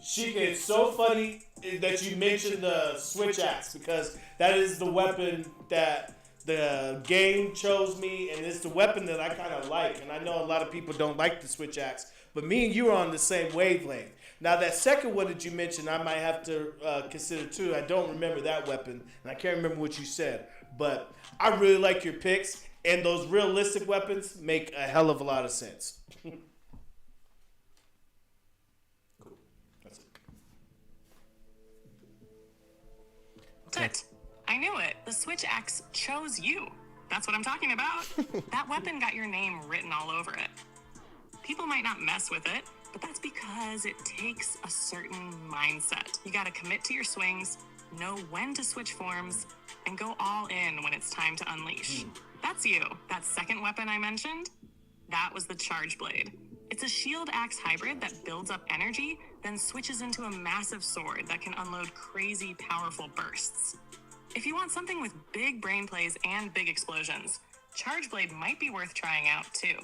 Chica, it's so funny that you mentioned the switch axe, because that is the weapon that the game chose me, and it's the weapon that I kind of like. And I know a lot of people don't like the switch axe, but me and you are on the same wavelength. Now, that second one that you mentioned, I might have to consider too. I don't remember that weapon, and I can't remember what you said. But I really like your picks, and those realistic weapons make a hell of a lot of sense. TUTT. I knew it. The switch axe chose you. That's what I'm talking about. That weapon got your name written all over it. People might not mess with it, but that's because it takes a certain mindset. You gotta commit to your swings, know when to switch forms, and go all in when it's time to unleash. That's you. That second weapon I mentioned, that was the charge blade. It's a shield axe hybrid that builds up energy, then switches into a massive sword that can unload crazy powerful bursts. If you want something with big brain plays and big explosions, charge blade might be worth trying out too.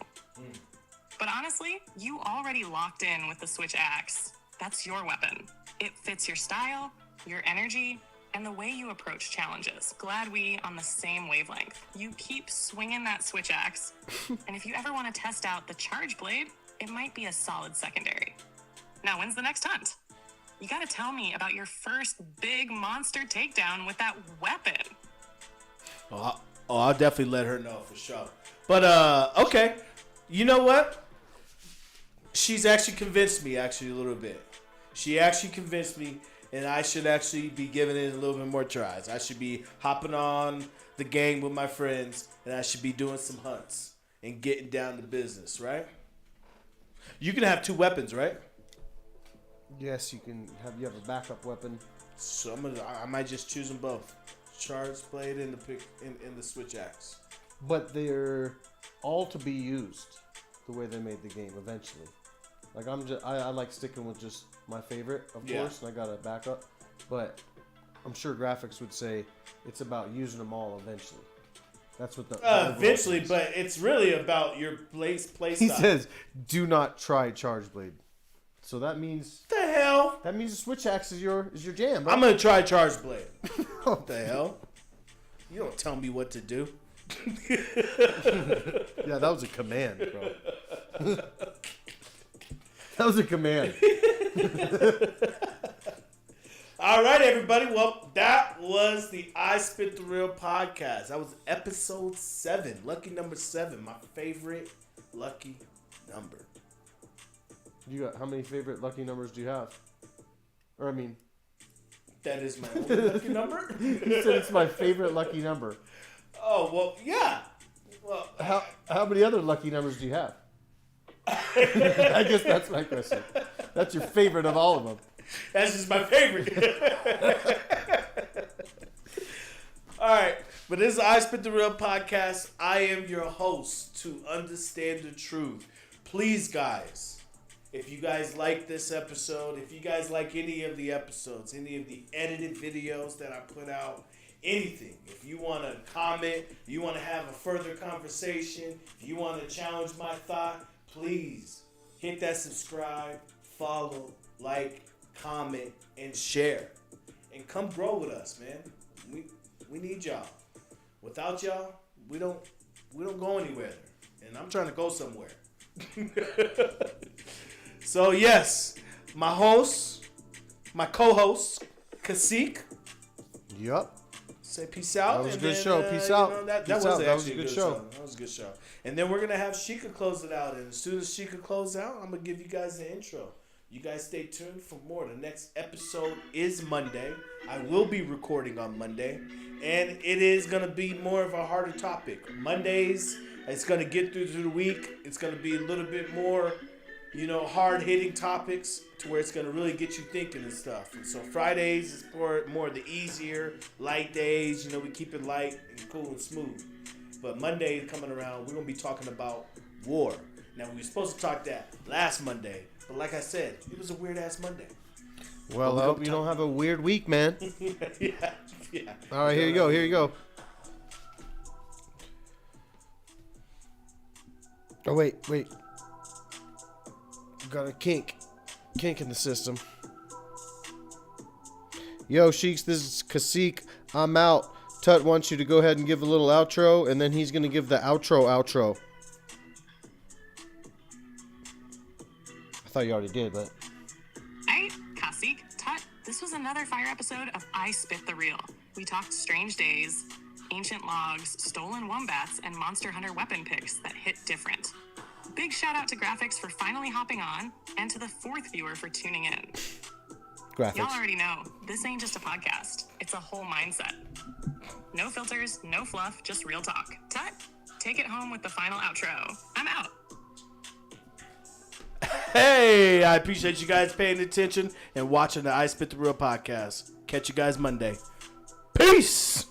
But honestly, you already locked in with the switch axe. That's your weapon. It fits your style, your energy, and the way you approach challenges. Glad we on the same wavelength. You keep swinging that switch axe, and if you ever want to test out the charge blade, it might be a solid secondary. Now, when's the next hunt? You gotta tell me about your first big monster takedown with that weapon. I'll definitely let her know for sure. But, okay. You know what? She's actually convinced me, a little bit. She actually convinced me, and I should actually be giving it a little bit more tries. I should be hopping on the game with my friends, and I should be doing some hunts and getting down to business, right? You can have two weapons, right? Yes, you have a backup weapon. So I might just choose them both. Charge blade and the switch axe. But they're all to be used the way they made the game eventually. Like I like sticking with just my favorite, of course, and I got a backup. But I'm sure Graphics would say it's about using them all eventually. That's what the eventually, but it's really about your play style. He says, "Do not try charge blade." So that means the hell? That means the switch axe is your jam. Right? I'm gonna try charge blade. What the hell? You don't tell me what to do. Yeah, that was a command, bro. That was a command. All right, everybody. Well, that was the I Spit the Real podcast. That was episode 7, lucky number 7, my favorite lucky number. You got how many favorite lucky numbers do you have? Or I mean, that is my only lucky number. You said it's my favorite lucky number. Oh well, yeah. Well, how many other lucky numbers do you have? I guess that's my question. That's your favorite of all of them. That's just my favorite. All right, but this is I Spit the Real podcast. I am your host to understand the truth. Please, guys, if you guys like this episode, if you guys like any of the episodes, any of the edited videos that I put out, anything, if you want to comment, you want to have a further conversation, if you want to challenge my thought, please hit that subscribe, follow, like, comment, and share. And come grow with us, man. We need y'all. Without y'all, we don't go anywhere. And I'm trying to go somewhere. So yes, my host, my co-host, KAHSEEK. Yup. Say peace out. That was a good show. Peace out. That was a good show. That was a good show. And then we're gonna have Chica close it out. And as soon as Chica closes out, I'm gonna give you guys the intro. You guys stay tuned for more. The next episode is Monday. I will be recording on Monday. And it is going to be more of a harder topic. Mondays, it's going to get through the week. It's going to be a little bit more, hard-hitting topics to where it's going to really get you thinking and stuff. And so Fridays is more of the easier, light days. We keep it light and cool and smooth. But Monday coming around, we're going to be talking about war. Now, we were supposed to talk that last Monday. But like I said, it was a weird-ass Monday. Well, I hope you don't have a weird week, man. yeah. All right, here you go. Oh, wait. Got a kink in the system. Yo, Sheiks, this is KAHSEEK. I'm out. Tut wants you to go ahead and give a little outro, and then he's going to give the outro. I thought you already did, but... Hey, KAHSEEK, Tut. This was another fire episode of I Spit the Real. We talked strange days, ancient logs, stolen wombats, and Monster Hunter weapon picks that hit different. Big shout out to Graphics for finally hopping on, and to the fourth viewer for tuning in. Graphics. Y'all already know, this ain't just a podcast. It's a whole mindset. No filters, no fluff, just real talk. Tut, take it home with the final outro. I'm out. Hey, I appreciate you guys paying attention and watching the I Spit the Real podcast. Catch you guys Monday. Peace!